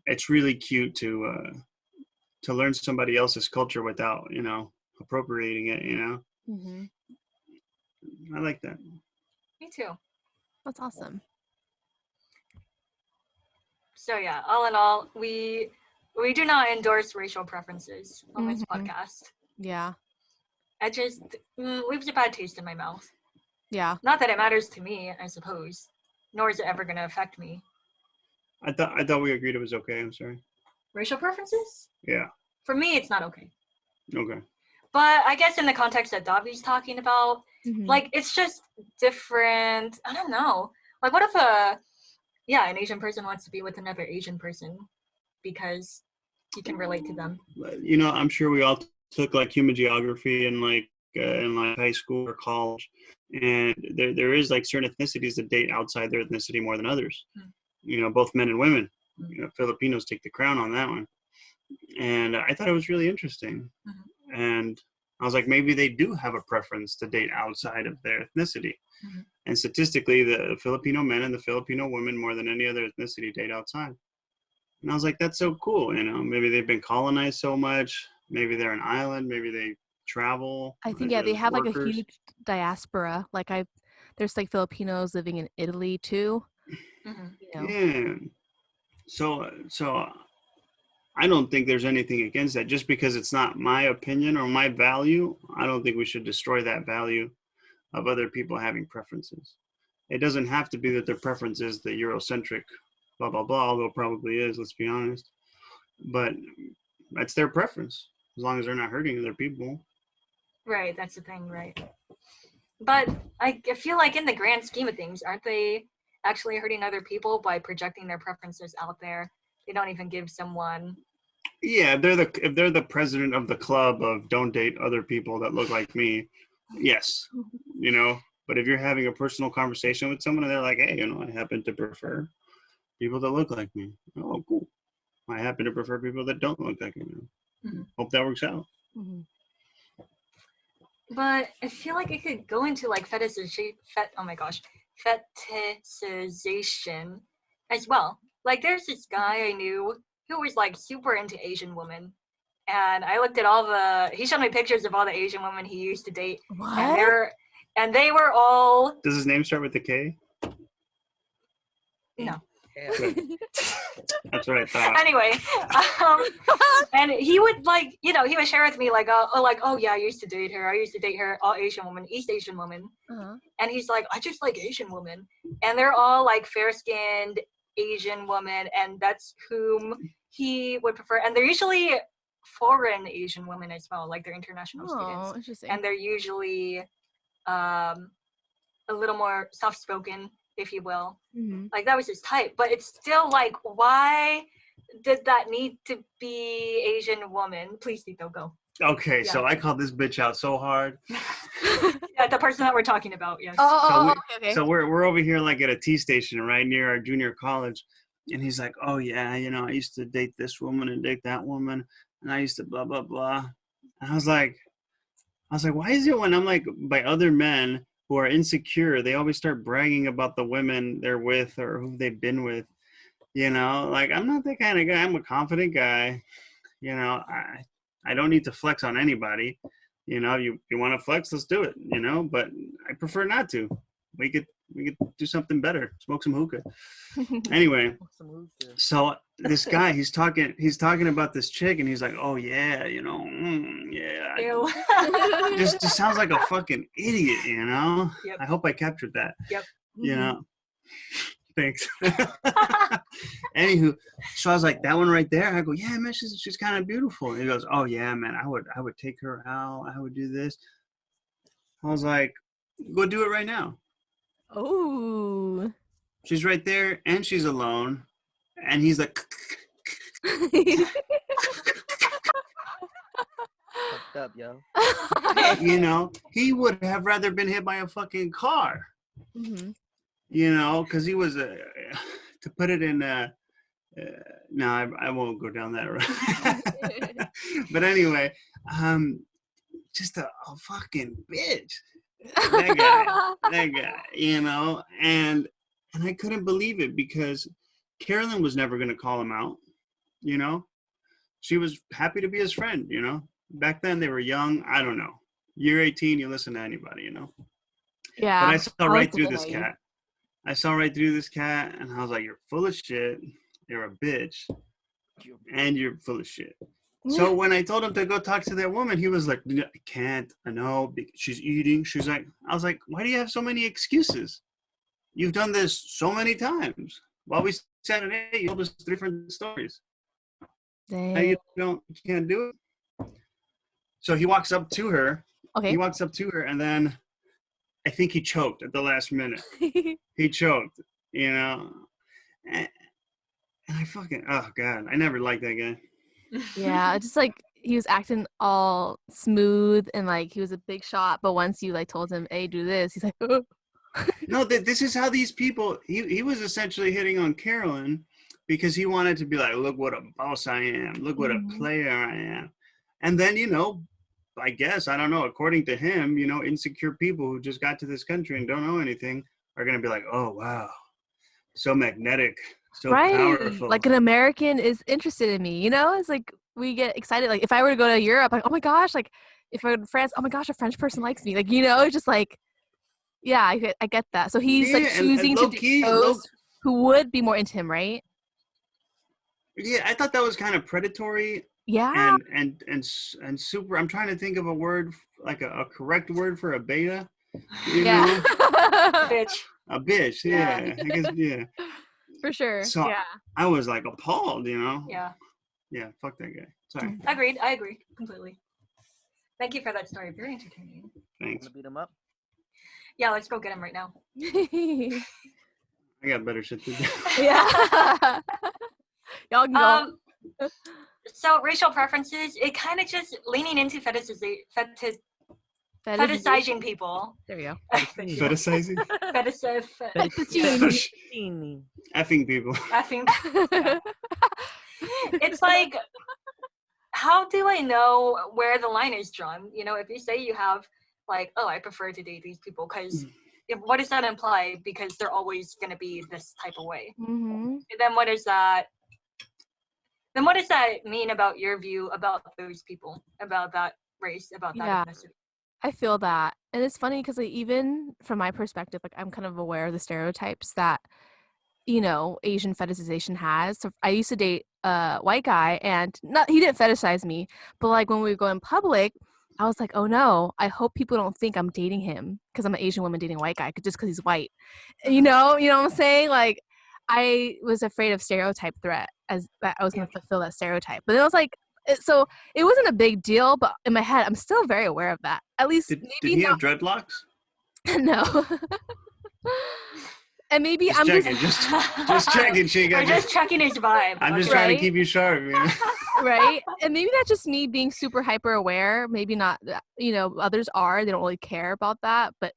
it's really cute to learn somebody else's culture without, appropriating it, I like that. Me too. That's awesome. So yeah, all in all, we do not endorse racial preferences on this podcast. Yeah. I just leaves a bad taste in my mouth. Yeah. Not that it matters to me, I suppose, nor is it ever going to affect me. I thought we agreed it was okay. I'm sorry. Racial preferences? Yeah. For me, it's not okay. Okay. But I guess in the context that Davy's talking about, like, it's just different. I don't know. Like, what if an Asian person wants to be with another Asian person because you can relate to them? I'm sure we all took like human geography in high school or college, and there is like certain ethnicities that date outside their ethnicity more than others. Both men and women. Filipinos take the crown on that one, and I thought it was really interesting. And I was like, maybe they do have a preference to date outside of their ethnicity. And statistically, the Filipino men and the Filipino women, more than any other ethnicity, date outside. And I was like, that's so cool. Maybe they've been colonized so much. Maybe they're an island. Maybe they travel. I think, they have like a huge diaspora. Like there's like Filipinos living in Italy too. Yeah. So I don't think there's anything against that. Just because it's not my opinion or my value, I don't think we should destroy that value of other people having preferences. It doesn't have to be that their preference is the Eurocentric, blah, blah, blah, although it probably is, let's be honest. But that's their preference, as long as they're not hurting other people. Right, that's the thing, right. But I feel like in the grand scheme of things, aren't they actually hurting other people by projecting their preferences out there? They don't even give someone. Yeah, if they're the president of the club of don't date other people that look like me, yes, But if you're having a personal conversation with someone and they're like, hey, I happen to prefer people that look like me. Oh, cool. I happen to prefer people that don't look like me. Hope that works out. But I feel like it could go into like fetishization as well. Like there's this guy I knew who was like super into Asian women. And I looked at he showed me pictures of all the Asian women he used to date. What? And they were all. Does his name start with a K? No. That's what I thought. Anyway, and he would like, he would share with me like, oh yeah, I used to date her. I used to date her, all Asian women, East Asian women. And he's like, I just like Asian women. And they're all like fair-skinned Asian women, and that's whom he would prefer. And they're usually foreign Asian women as well, like they're international students. Interesting. And they're usually a little more soft-spoken, if you will. Like that was his type, but it's still like, why did that need to be Asian woman? Please, Tito, go. Okay, so I called this bitch out so hard. Yeah, the person that we're talking about, yes. Okay. So we're over here like at a T station right near our junior college, and he's like, oh yeah, I used to date this woman and date that woman, and I used to blah blah blah. And I was like, why is it when I'm like by other men who are insecure, they always start bragging about the women they're with or who they've been with? Like I'm not that kind of guy. I'm a confident guy. I don't need to flex on anybody. You want to flex, let's do it. But I prefer not to. We could do something better. Smoke some hookah. Anyway, so this guy, he's talking about this chick, and he's like, oh yeah, yeah. Ew. Just sounds like a fucking idiot, Yep. I hope I captured that. Yep. Thanks. Anywho, so I was like, that one right there. I go, yeah, man, she's kind of beautiful. And he goes, oh yeah, man, I would take her out. I would do this. I was like, go do it right now. Oh. She's right there, and she's alone. And he's like, fucked up, yo. You know, he would have rather been hit by a fucking car. Mm-hmm. You know, because he was to put it in. No, I won't go down that road. But anyway, just a fucking bitch. That guy, you know, and I couldn't believe it because Carolyn was never going to call him out, you know. She was happy to be his friend, you know. Back then they were young. I don't know. You're 18, you listen to anybody, you know. Yeah. But I saw right through looking this at you. cat. I saw right through this cat, and I was like, "You're full of shit. You're a bitch, and you're full of shit." So when I told him to go talk to that woman, he was like, "I can't. I know. She's eating." She's like, I was like, "Why do you have so many excuses? You've done this so many times. While we sat and ate, you told us different stories. Now Dang. you can't do it." So he walks up to her. Okay. He walks up to her, and then I think he choked at the last minute. He choked, you know. And I fucking, oh God, I never liked that guy. Yeah, just like he was acting all smooth and like he was a big shot, but once you like told him, "Hey, do this," he's like, "Oh." No, this is how these people, he was essentially hitting on Carolyn because he wanted to be like, "Look what a boss I am. Look what a player I am." And then, you know, I guess, I don't know, according to him, you know, insecure people who just got to this country and don't know anything are going to be like, "Oh, wow, so magnetic, so Right. powerful." Like an American is interested in me, you know? It's like we get excited. Like if I were to go to Europe, like, oh my gosh, like if I were to France, oh my gosh, a French person likes me. Like, you know, it's just like, yeah, I get that. So he's like Yeah, choosing to date those who would be more into him, right? Yeah, I thought that was kind of predatory Yeah. and super. I'm trying to think of a word, like a correct word for a beta. You Yeah. know, Bitch. a bitch. Yeah, I guess. Yeah. For sure. So Yeah. I was like appalled. You know. Yeah. Yeah. Fuck that guy. Sorry. Agreed. I agree completely. Thank you for that story. Very entertaining. Thanks. Wanna beat him up? Yeah, let's go get him right now. I got better shit to do. Yeah. Y'all can go. So racial preferences, it kind of just leaning into fetishizing people. There we go. Fetishizing. Effing people. It's like, how do I know where the line is drawn? You know, if you say you have like, oh, I prefer to date these people because what does that imply? Because they're always going to be this type of way. Mm-hmm. Then what does that mean about your view about those people, about that race, about that ethnicity? I feel that. And it's funny because like, even from my perspective, like I'm kind of aware of the stereotypes that, you know, Asian fetishization has. So I used to date a white guy and he didn't fetishize me, but like when we would go in public, I was like, oh no, I hope people don't think I'm dating him because I'm an Asian woman dating a white guy just because he's white. You know what I'm saying? Like I was afraid of stereotype threat as that I was going to fulfill that stereotype. But it was like, so it wasn't a big deal, but in my head, I'm still very aware of that. At least Did maybe he have dreadlocks? No. And maybe Just I'm checking, just checking, Chica. We're just checking his vibe. I'm just okay? trying to keep you sharp, man. right. And maybe that's just me being super hyper aware. Maybe not, you know, others are. They don't really care about that. But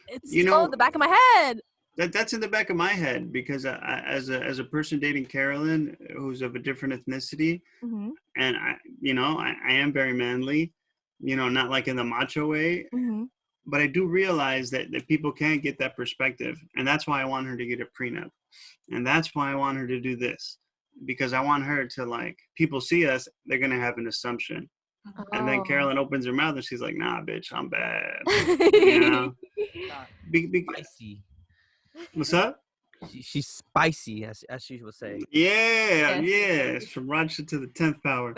it's still in the back of my head. That's in the back of my head because as a person dating Carolyn, who's of a different ethnicity, and I am very manly, you know, not like in the macho way, but I do realize that people can't get that perspective, and that's why I want her to get a prenup, and that's why I want her to do this, because I want her to, like, people see us, they're gonna have an assumption. And then Carolyn opens her mouth and she's like, "Nah, bitch, I'm bad." You know? Spicy. What's up? She's spicy, as she would say. Yeah, yes. From Rochester to the 10th power.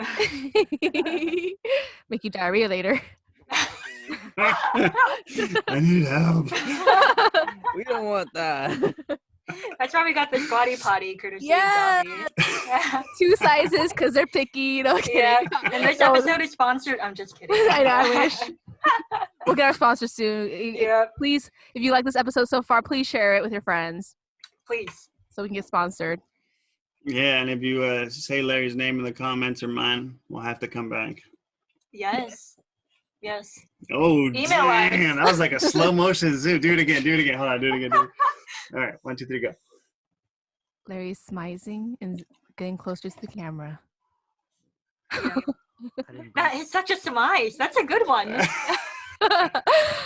Make you diarrhea later. I need help. We don't want that. That's why we got the squatty potty, courtesy of Davy. 2 sizes because they're picky. You know, yeah. And this episode is sponsored. I'm just kidding. I know. I wish. We'll get our sponsor soon. Yeah. Please, if you like this episode so far, please share it with your friends. Please. So we can get sponsored. Yeah, and if you say Larry's name in the comments or mine, we'll have to come back. Yes. Yes. Oh, Email us. damn. That was like a slow motion zoom. Do it again. Hold on. Do it again. All right. 1, 2, 3, go. Larry's smizing and getting closer to the camera. That is such a surmise. That's a good one. People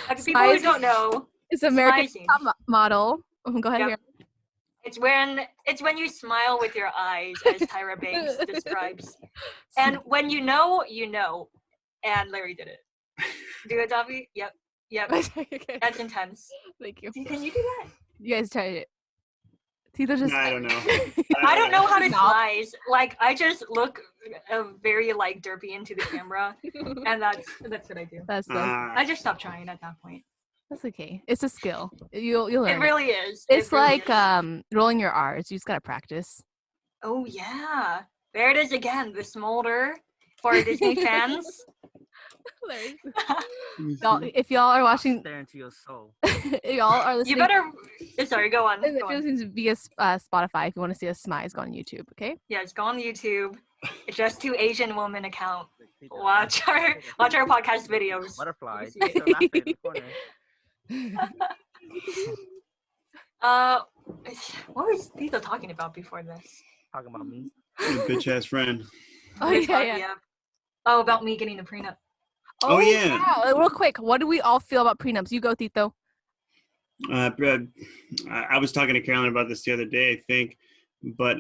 who Smize don't know, is American smizing. Top model. Go ahead. Yep. It's when you smile with your eyes, as Tyra Banks describes. And when you know, you know. And Larry did it. Do it, Davy? Yep. Okay. That's intense. Thank you. Can you do that? You guys tried it. Tito just. No, I don't know. I don't know how to smize. Like, I just look very like derpy into the camera, and that's what I do. That's I just stopped trying at that point. That's okay. It's a skill. You'll learn. It really is. It's It really like is. rolling your R's. You just gotta practice. Oh yeah, there it is again. The smolder for Disney fans. If y'all are watching, Stare into your soul. y'all are listening. You better. Sorry, go on. If Go you're on. listening via Spotify, if you want to see us smize, go on YouTube. Okay. Yes, go on YouTube. Just to Asian Woman account. Watch our podcast videos. Butterflies. You see Still laughing in the corner. What was Tito talking about before this? Talking about me. Bitch ass friend. Oh This one, yeah. Oh, about me getting the prenup. Oh, yeah. Real quick, what do we all feel about prenups? You go, Tito. I was talking to Carolyn about this the other day, I think, but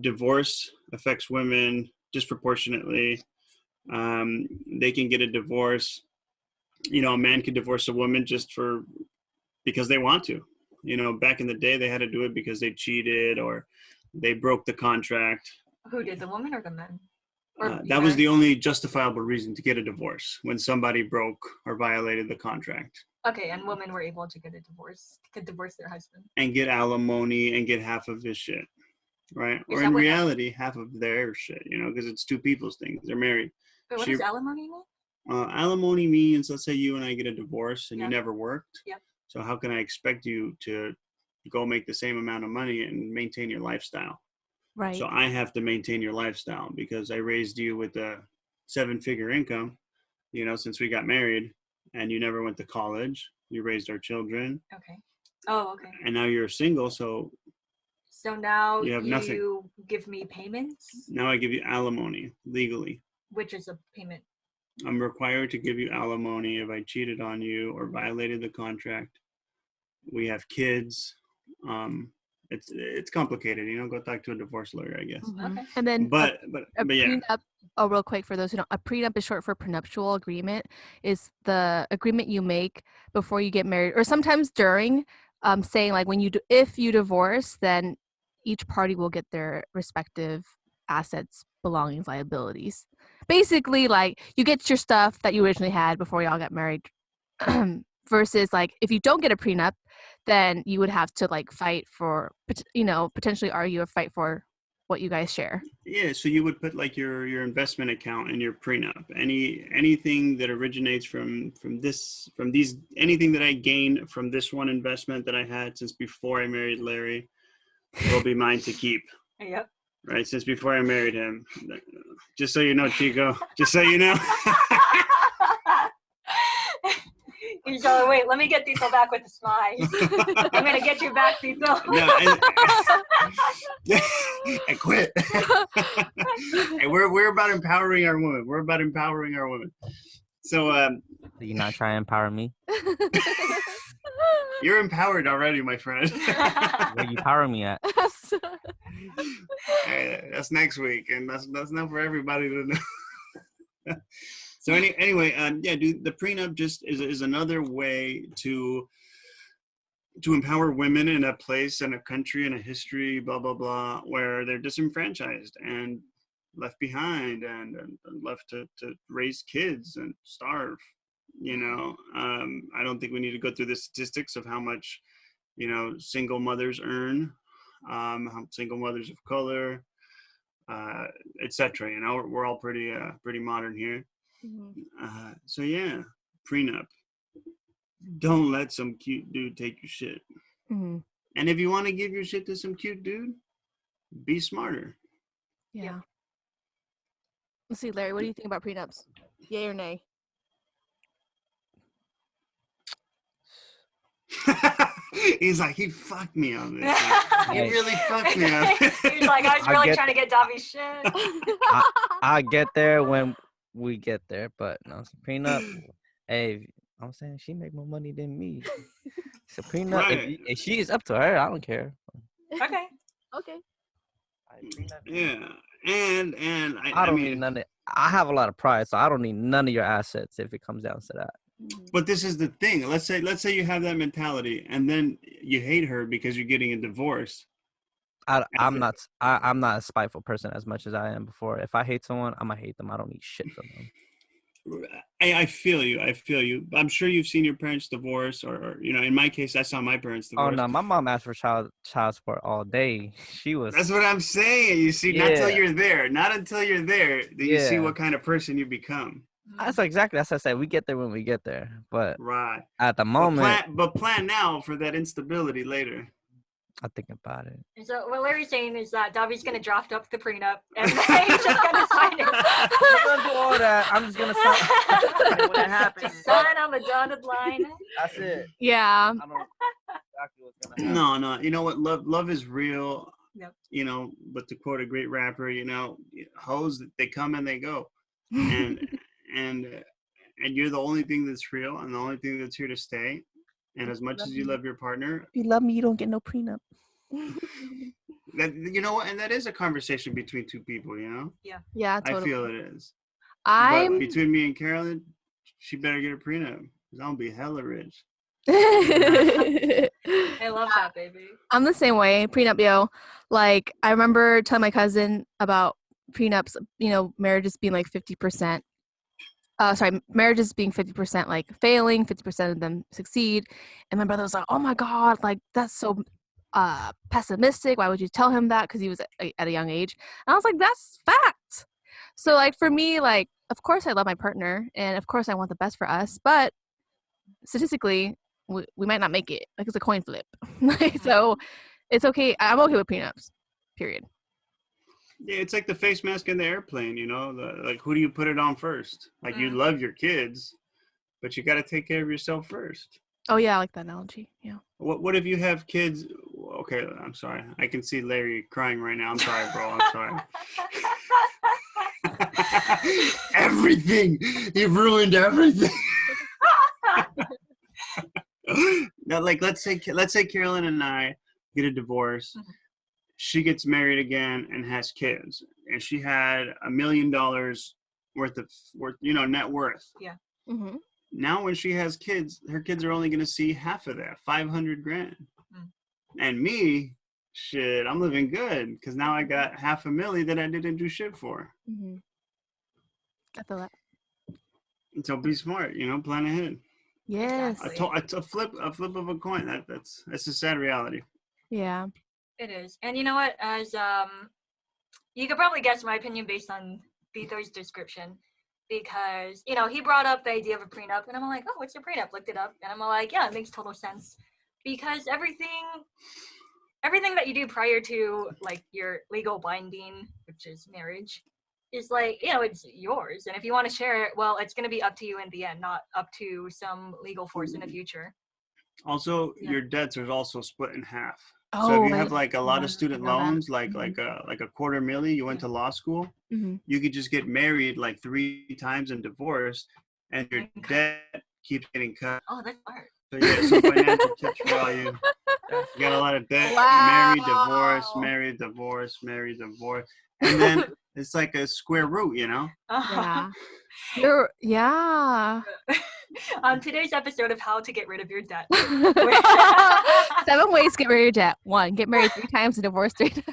divorce affects women disproportionately. They can get a divorce. You know, a man could divorce a woman because they want to. You know, back in the day, they had to do it because they cheated or they broke the contract. Who did, the woman or the man? That was the only justifiable reason to get a divorce, when somebody broke or violated the contract. Okay, and women were able to get a divorce, could divorce their husband. And get alimony and get half of his shit, right? Is Or that in what reality, half of their shit, you know, because it's two people's things. They're married. But what does alimony mean? Alimony means, let's say you and I get a divorce and Yeah. you never worked. Yeah. So how can I expect you to go make the same amount of money and maintain your lifestyle? Right. So I have to maintain your lifestyle because I raised you with a 7-figure income, you know, since we got married, and you never went to college. You raised our children. Okay. Oh, okay. And now you're single, so now you have nothing. You give me payments, Now I give you alimony legally. which is a payment. I'm required to give you alimony if I cheated on you or violated the contract. We have kids. It's complicated, you know. Go talk to a divorce lawyer, I guess. Mhm. Okay. And then But a yeah. prenup. Oh, real quick for those who don't, a prenup is short for prenuptial agreement. Is the agreement you make before you get married, or sometimes during, saying like if you divorce, then each party will get their respective assets, belongings, liabilities. Basically, like you get your stuff that you originally had before y'all got married. Versus like if you don't get a prenup, then you would have to like fight for, you know, potentially argue or fight for what you guys share. Yeah, so you would put like your investment account in your prenup. Anything that originates from these, anything that I gain from this one investment that I had since before I married Larry will be mine to keep. Yep. Right, since before I married him. Just so you know, Chico. Just so you know. So wait, let me get Tito back with the smile. I'm gonna get you back, Tito. No, I quit. Hey, we're about empowering our women. We're about empowering our women. So Do you not try and empower me? you're empowered already, my friend. Where you power me at? Hey, that's next week, and that's not for everybody to know. So anyway, yeah, dude, the prenup just is another way to empower women in a place and a country and a history, blah blah blah, where they're disenfranchised and left behind and left to raise kids and starve. You know, I don't think we need to go through the statistics of how much, you know, single mothers earn, how single mothers of color, etc. You know, we're all pretty modern here. Mm-hmm. So yeah, prenup. Don't let some cute dude take your shit. Mm-hmm. And if you want to give your shit to some cute dude, be smarter. Yeah. Let's see, Larry, what do you think about prenups? Yay or nay? He's like, he fucked me on this. He Hey. really fucked me on this. He's like, I was I really get- trying to get Davy's shit. I get there when we get there, but no prenup. Hey, I'm saying she make more money than me. So prenup, Right. if she is up to her, I don't care. Okay. Okay. Yeah. And I don't need none of. I have a lot of pride, so I don't need none of your assets if it comes down to that. But this is the thing. Let's say you have that mentality, and then you hate her because you're getting a divorce. I'm not a spiteful person as much as I am before. If I hate someone, I'm gonna hate them. I don't need shit from them. I feel you. I feel you. I'm sure you've seen your parents divorce, or in my case, I saw my parents Oh divorce. no, my mom asked for child support all day. She was. That's what I'm saying. You see, not until Yeah. you're there. Not until you're there do you see Yeah. what kind of person you become. That's exactly as I said. We get there when we get there, but Right. at the moment, But plan now for that instability later. I think about it. So what Larry's saying is that Davy's gonna draft up the prenup and then he's just gonna sign it. I'm gonna do all that. I'm just gonna sign. And when it happens, Just sign on the dotted line. that's it. Yeah. I don't know exactly what's gonna happen. No. You know what? Love is real. Yep. But to quote a great rapper, hoes, they come and they go. And and you're the only thing that's real and the only thing that's here to stay. And as much as you love your partner, If you love me, you don't get no prenup. that and that is a conversation between two people, Yeah, totally. I feel it is. I'm But between me and Carolyn, she better get a prenup. Cause I'll be hella rich. I love that, baby. I'm the same way. Prenup, yo. Like, I remember telling my cousin about prenups, marriages being like 50%. Marriages being 50% like failing, 50% of them succeed. And my brother was like, oh my God, like that's so pessimistic. Why would you tell him that? Because he was at a young age. And I was like, that's fact. So like for me, like, of course I love my partner and of course I want the best for us, but statistically, we might not make it. Like it's a coin flip. So it's okay. I'm okay with prenups, period. Yeah, it's like the face mask in the airplane, like who do you put it on first? Like you love your kids, but you got to take care of yourself first. Oh yeah, I like that analogy. Yeah. What if you have kids? Okay, I'm sorry. I can see Larry crying right now. I'm sorry, bro. I'm sorry. Everything. You've ruined everything. Now, like let's say Carolyn and I get a divorce. Mhm. She gets married again and has kids, and she had $1 million worth net worth. Yeah. Mm-hmm. Now, when she has kids, her kids are only going to see half of that, $500,000. Mm. And me, shit, I'm living good because now I got $500,000 that I didn't do shit for. Mm-hmm. I feel that. So be smart, plan ahead. Yes. Exactly. A flip of a coin. That's a sad reality. Yeah. It is. And you know what? As you could probably guess my opinion based on Vito's description. Because, he brought up the idea of a prenup and I'm like, oh, what's a prenup? Looked it up and I'm like, yeah, it makes total sense. Because everything that you do prior to like your legal binding, which is marriage, is like, it's yours. And if you want to share it, well, it's going to be up to you in the end, not up to some legal force in the future. Also, Yeah. your debts are also split in half. Oh, So if you have like a lot of student know that. loans, like a $250,000, you went to law school, Mm-hmm. you could just get married like 3 times and divorced, and your debt keeps getting cut. Oh, that's smart. So yeah, some financial tips for all you. You got a lot of debt, Wow. married, divorce, and then it's like a square root, Yeah. Yeah. On today's episode of how to get rid of your debt. 7 ways to get rid of your debt. 1, get married 3 times and divorced 3 times.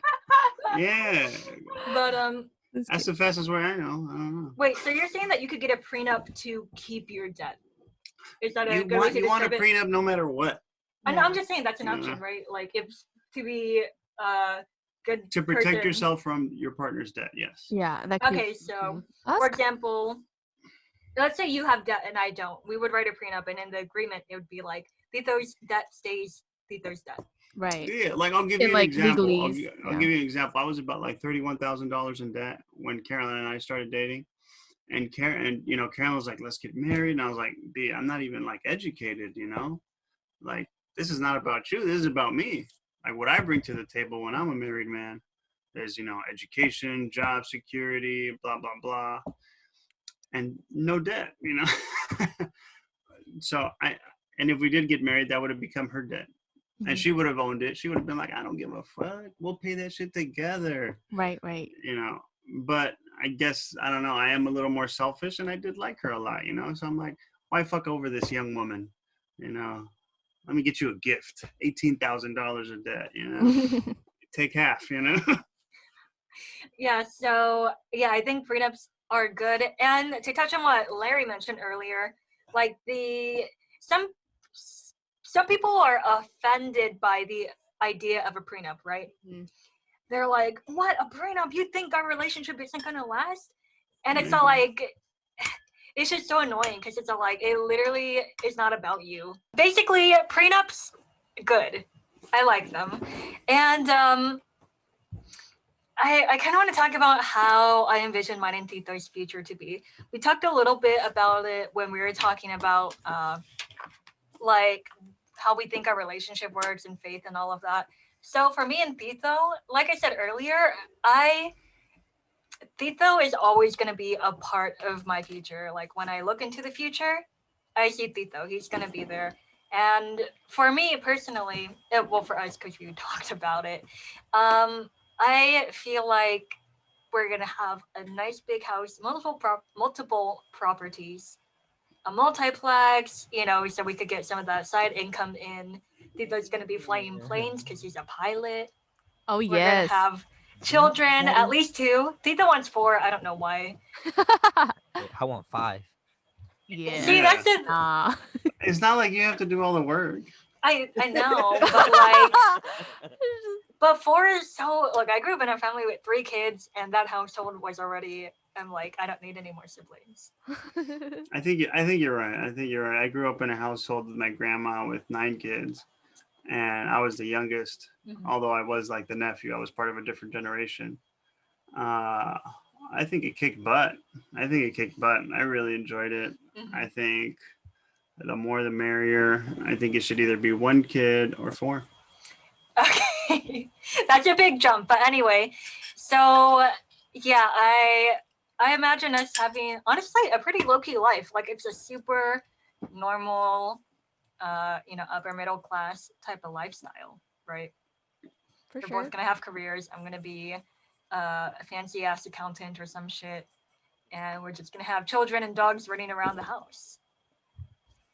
Yeah. But That's the fastest way I know. I don't know. wait, so you're saying that you could get a prenup to keep your debt? Is that a You good way to want a describe it? prenup no matter what. I know, I'm just saying that's an Yeah. option, right? Like if to be good To protect person. yourself from your partner's debt, yes. Yeah. That could Okay, be, so That's for example, let's say you have debt and I don't. We would write a prenup, and in the agreement, it would be like Tito's debt stays Tito's debt. right. Yeah, like I'll give In, you an like, example. legalese, I'll give you an example. I was about like $31,000 in debt when Carolyn and I started dating. And Carolyn was like, let's get married. And I was like, B, I'm not even like educated, Like this is not about you. This is about me. Like what I bring to the table when I'm a married man. There's, education, job security, blah, blah, blah, and no debt, So and if we did get married, that would have become her debt. And she would have owned it. She would have been like, I don't give a fuck. We'll pay that shit together. Right. But I guess, I don't know. I am a little more selfish and I did like her a lot, So I'm like, why fuck over this young woman? Let me get you a gift. $18,000 of debt, Take half, Yeah, so yeah, I think prenups are good. And to touch on what Larry mentioned earlier, like some people are offended by the idea of a prenup, right? They're like, what, a prenup? You think our relationship isn't gonna last? And it's not like, it's just so annoying because it's like, it literally is not about you. Basically, prenups, good. I like them. And I kind of want to talk about how I envision mine and Tito's future to be. We talked a little bit about it when we were talking about like how we think our relationship works and faith and all of that. So for me and Tito, like I said earlier, Tito is always going to be a part of my future. Like when I look into the future, I see Tito. He's going to be there. And for me personally, well, for us, because we talked about it, I feel like we're going to have a nice big house, multiple properties, a multiplex, so we could get some of that side income in. Tito's going to be flying planes because he's a pilot. Oh, We're going to have children, at least 2. Tito wants 4. I don't know why. I want 5. Yeah. See, that's it. It's not like you have to do all the work. I know, but but 4 is so, I grew up in a family with 3 kids, and that household was already, I'm like, I don't need any more siblings. I think you're right. I grew up in a household with my grandma with 9 kids, and I was the youngest. Although I was like the nephew, I was part of a different generation. I think it kicked butt. I really enjoyed it. I think the more the merrier. I think it should either be 1 kid or 4. Okay, that's a big jump. But anyway, so yeah, I imagine us having, honestly, a pretty low-key life. Like it's a super normal, upper middle class type of lifestyle, right? For We're sure. both gonna have careers. I'm gonna be a fancy ass accountant or some shit, and we're just gonna have children and dogs running around the house.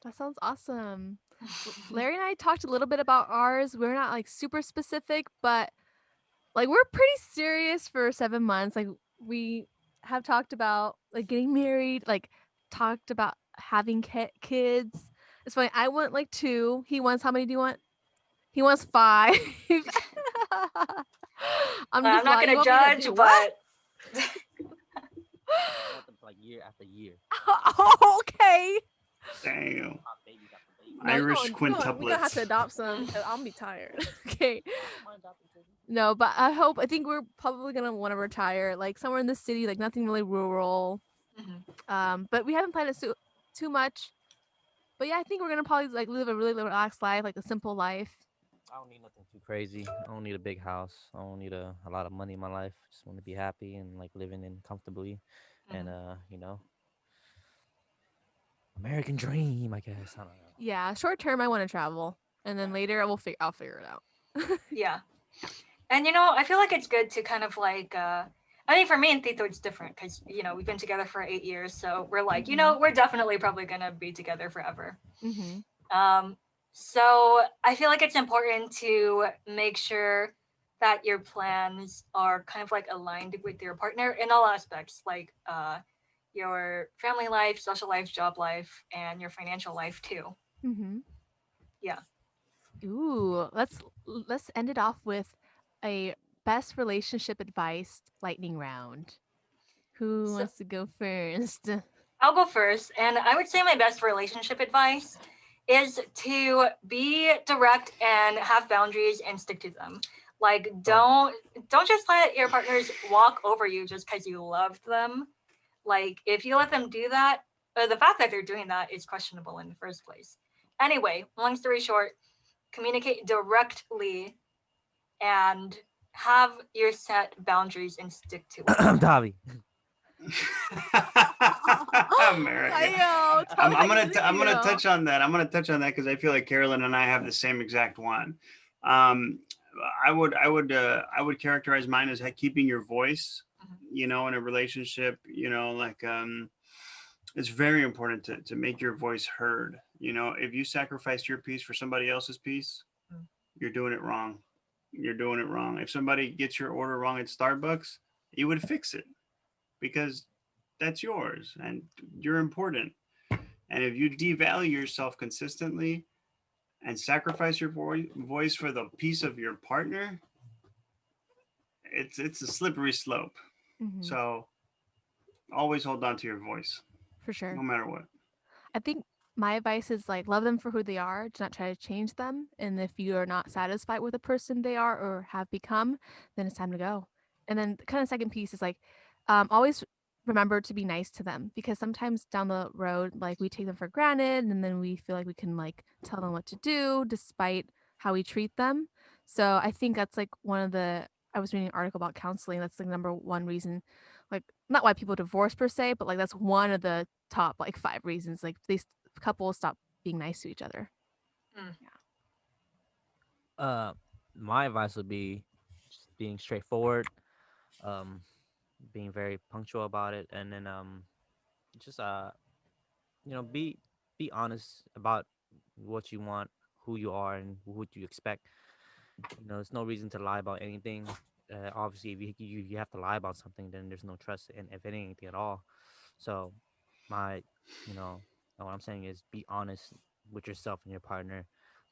That sounds awesome. Larry and I talked a little bit about ours. We're not like super specific, but like we're pretty serious for 7 months. Like we have talked about like getting married, like talked about having kids. It's funny. I want like 2. He wants, how many do you want? He wants 5. I'm not gonna judge, but I want them like year after year. Okay. Damn. No, Irish we're gonna have quintuplets. to adopt some. I'll be tired. Okay. No, but I think we're probably gonna want to retire, like somewhere in the city, like nothing really rural. But we haven't planned it too much. But yeah, I think we're gonna probably like live a really relaxed life, like a simple life. I don't need nothing too crazy. I don't need a big house. I don't need a lot of money in my life. Just want to be happy and like living in comfortably, and American dream, I guess. I don't know. Yeah, short term, I want to travel, and then later I'll figure it out. Yeah. And I feel like it's good to kind of like I think for me and Tito it's different because we've been together for 8 years, so we're like we're definitely probably gonna be together forever. So I feel like it's important to make sure that your plans are kind of like aligned with your partner in all aspects, like your family life, social life, job life, and your financial life too. Yeah. Ooh, let's end it off with a best relationship advice lightning round. Who wants to go first? I'll go first, and I would say my best relationship advice is to be direct and have boundaries and stick to them. Like don't just let your partners walk over you just because you loved them. Like if you let them do that, the fact that they're doing that is questionable in the first place. Anyway, long story short, communicate directly and have your set boundaries and stick to it. Davi. America. Ayo, tell I'm me gonna you. touch on that. I'm gonna touch on that because I feel like Carolyn and I have the same exact one. I would characterize mine as keeping your voice. You know, in a relationship, you know, like it's very important to make your voice heard. You know, if you sacrifice your peace for somebody else's peace, you're doing it wrong. You're doing it wrong. If somebody gets your order wrong at Starbucks, you would fix it because that's yours and you're important. And if you devalue yourself consistently and sacrifice your voice for the peace of your partner, it's a slippery slope. Mhm. So always hold on to your voice, For sure. no matter what. I think my advice is like love them for who they are. Do not try to change them. And if you are not satisfied with the person they are or have become, then it's time to go. And then the kind of second piece is like always remember to be nice to them because sometimes down the road, like we take them for granted and then we feel like we can like tell them what to do despite how we treat them. So I think that's like one of the, I was reading an article about counseling. That's the number one reason, like not why people divorce per se, but like that's one of the top like 5 reasons like these couples stop being nice to each other. My advice would be just being straightforward, um, being very punctual about it, and then just be honest about what you want, who you are, and what you expect. You know, there's no reason to lie about anything. Obviously, if you have to lie about something, then there's no trust in if anything at all. So, my, what I'm saying is be honest with yourself and your partner.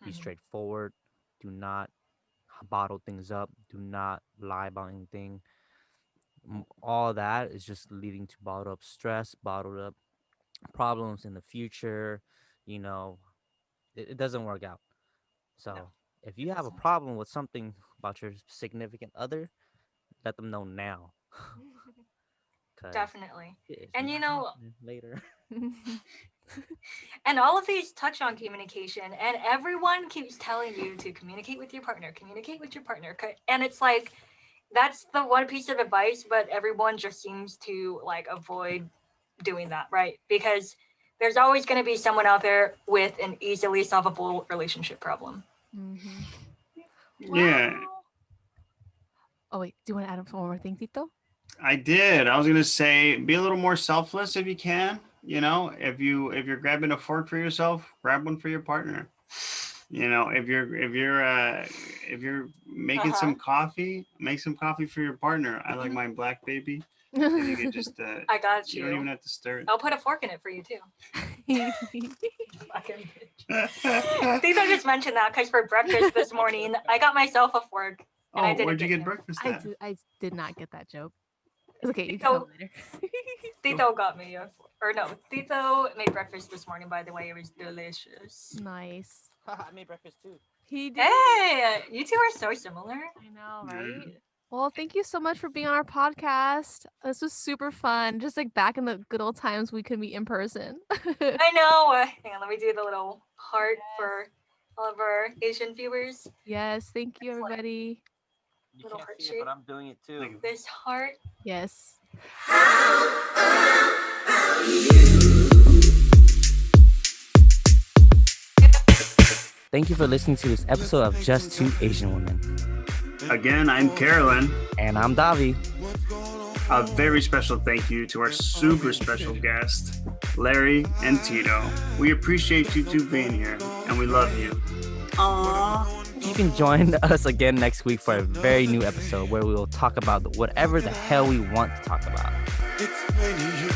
Be straightforward. Do not bottle things up. Do not lie about anything. All that is just leading to bottled up stress, bottled up problems in the future. You know, it doesn't work out. So if you have a problem with something about your significant other, let them know now. 'Cause Definitely. it's And not you know, happening later. and all of these touch on communication, and everyone keeps telling you to communicate with your partner, communicate with your partner. And it's like, that's the one piece of advice, but everyone just seems to like avoid doing that, right? Because there's always going to be someone out there with an easily solvable relationship problem. Yeah. Oh wait, do you want to add one more thing, Tito? I did. I was gonna say be a little more selfless if you can. You know, if you're grabbing a fork for yourself, grab one for your partner. You know, if you're making some coffee, make some coffee for your partner. I like mine black, baby. And you could just I got you don't even have to stir it. I'll put a fork in it for you too. Fucking bitch. Tito just mentioned that because for breakfast this morning, I got myself a fork. And I didn't where'd you get him. breakfast at? I did not get that joke. It's okay, you can Tito, tell later. Tito got me Tito made breakfast this morning, by the way. It was delicious. Nice. I made breakfast too. He did. Hey, you two are so similar. I know, right? Well, thank you so much for being on our podcast. This was super fun. Just like back in the good old times we could meet in person. I know. Hang on, let me do the little heart for all of our Asian viewers. Yes, thank you, everybody. You Little can't heart see it, shape. but I'm doing it too. This heart. Yes. Thank you for listening to this episode of Just Two Asian Women. Again, I'm Carolyn. And I'm Davy. A very special thank you to our super special guest, Larry and Tito. We appreciate you two being here, and we love you. Aww. You can join us again next week for a very new episode where we will talk about whatever the hell we want to talk about. Explaining you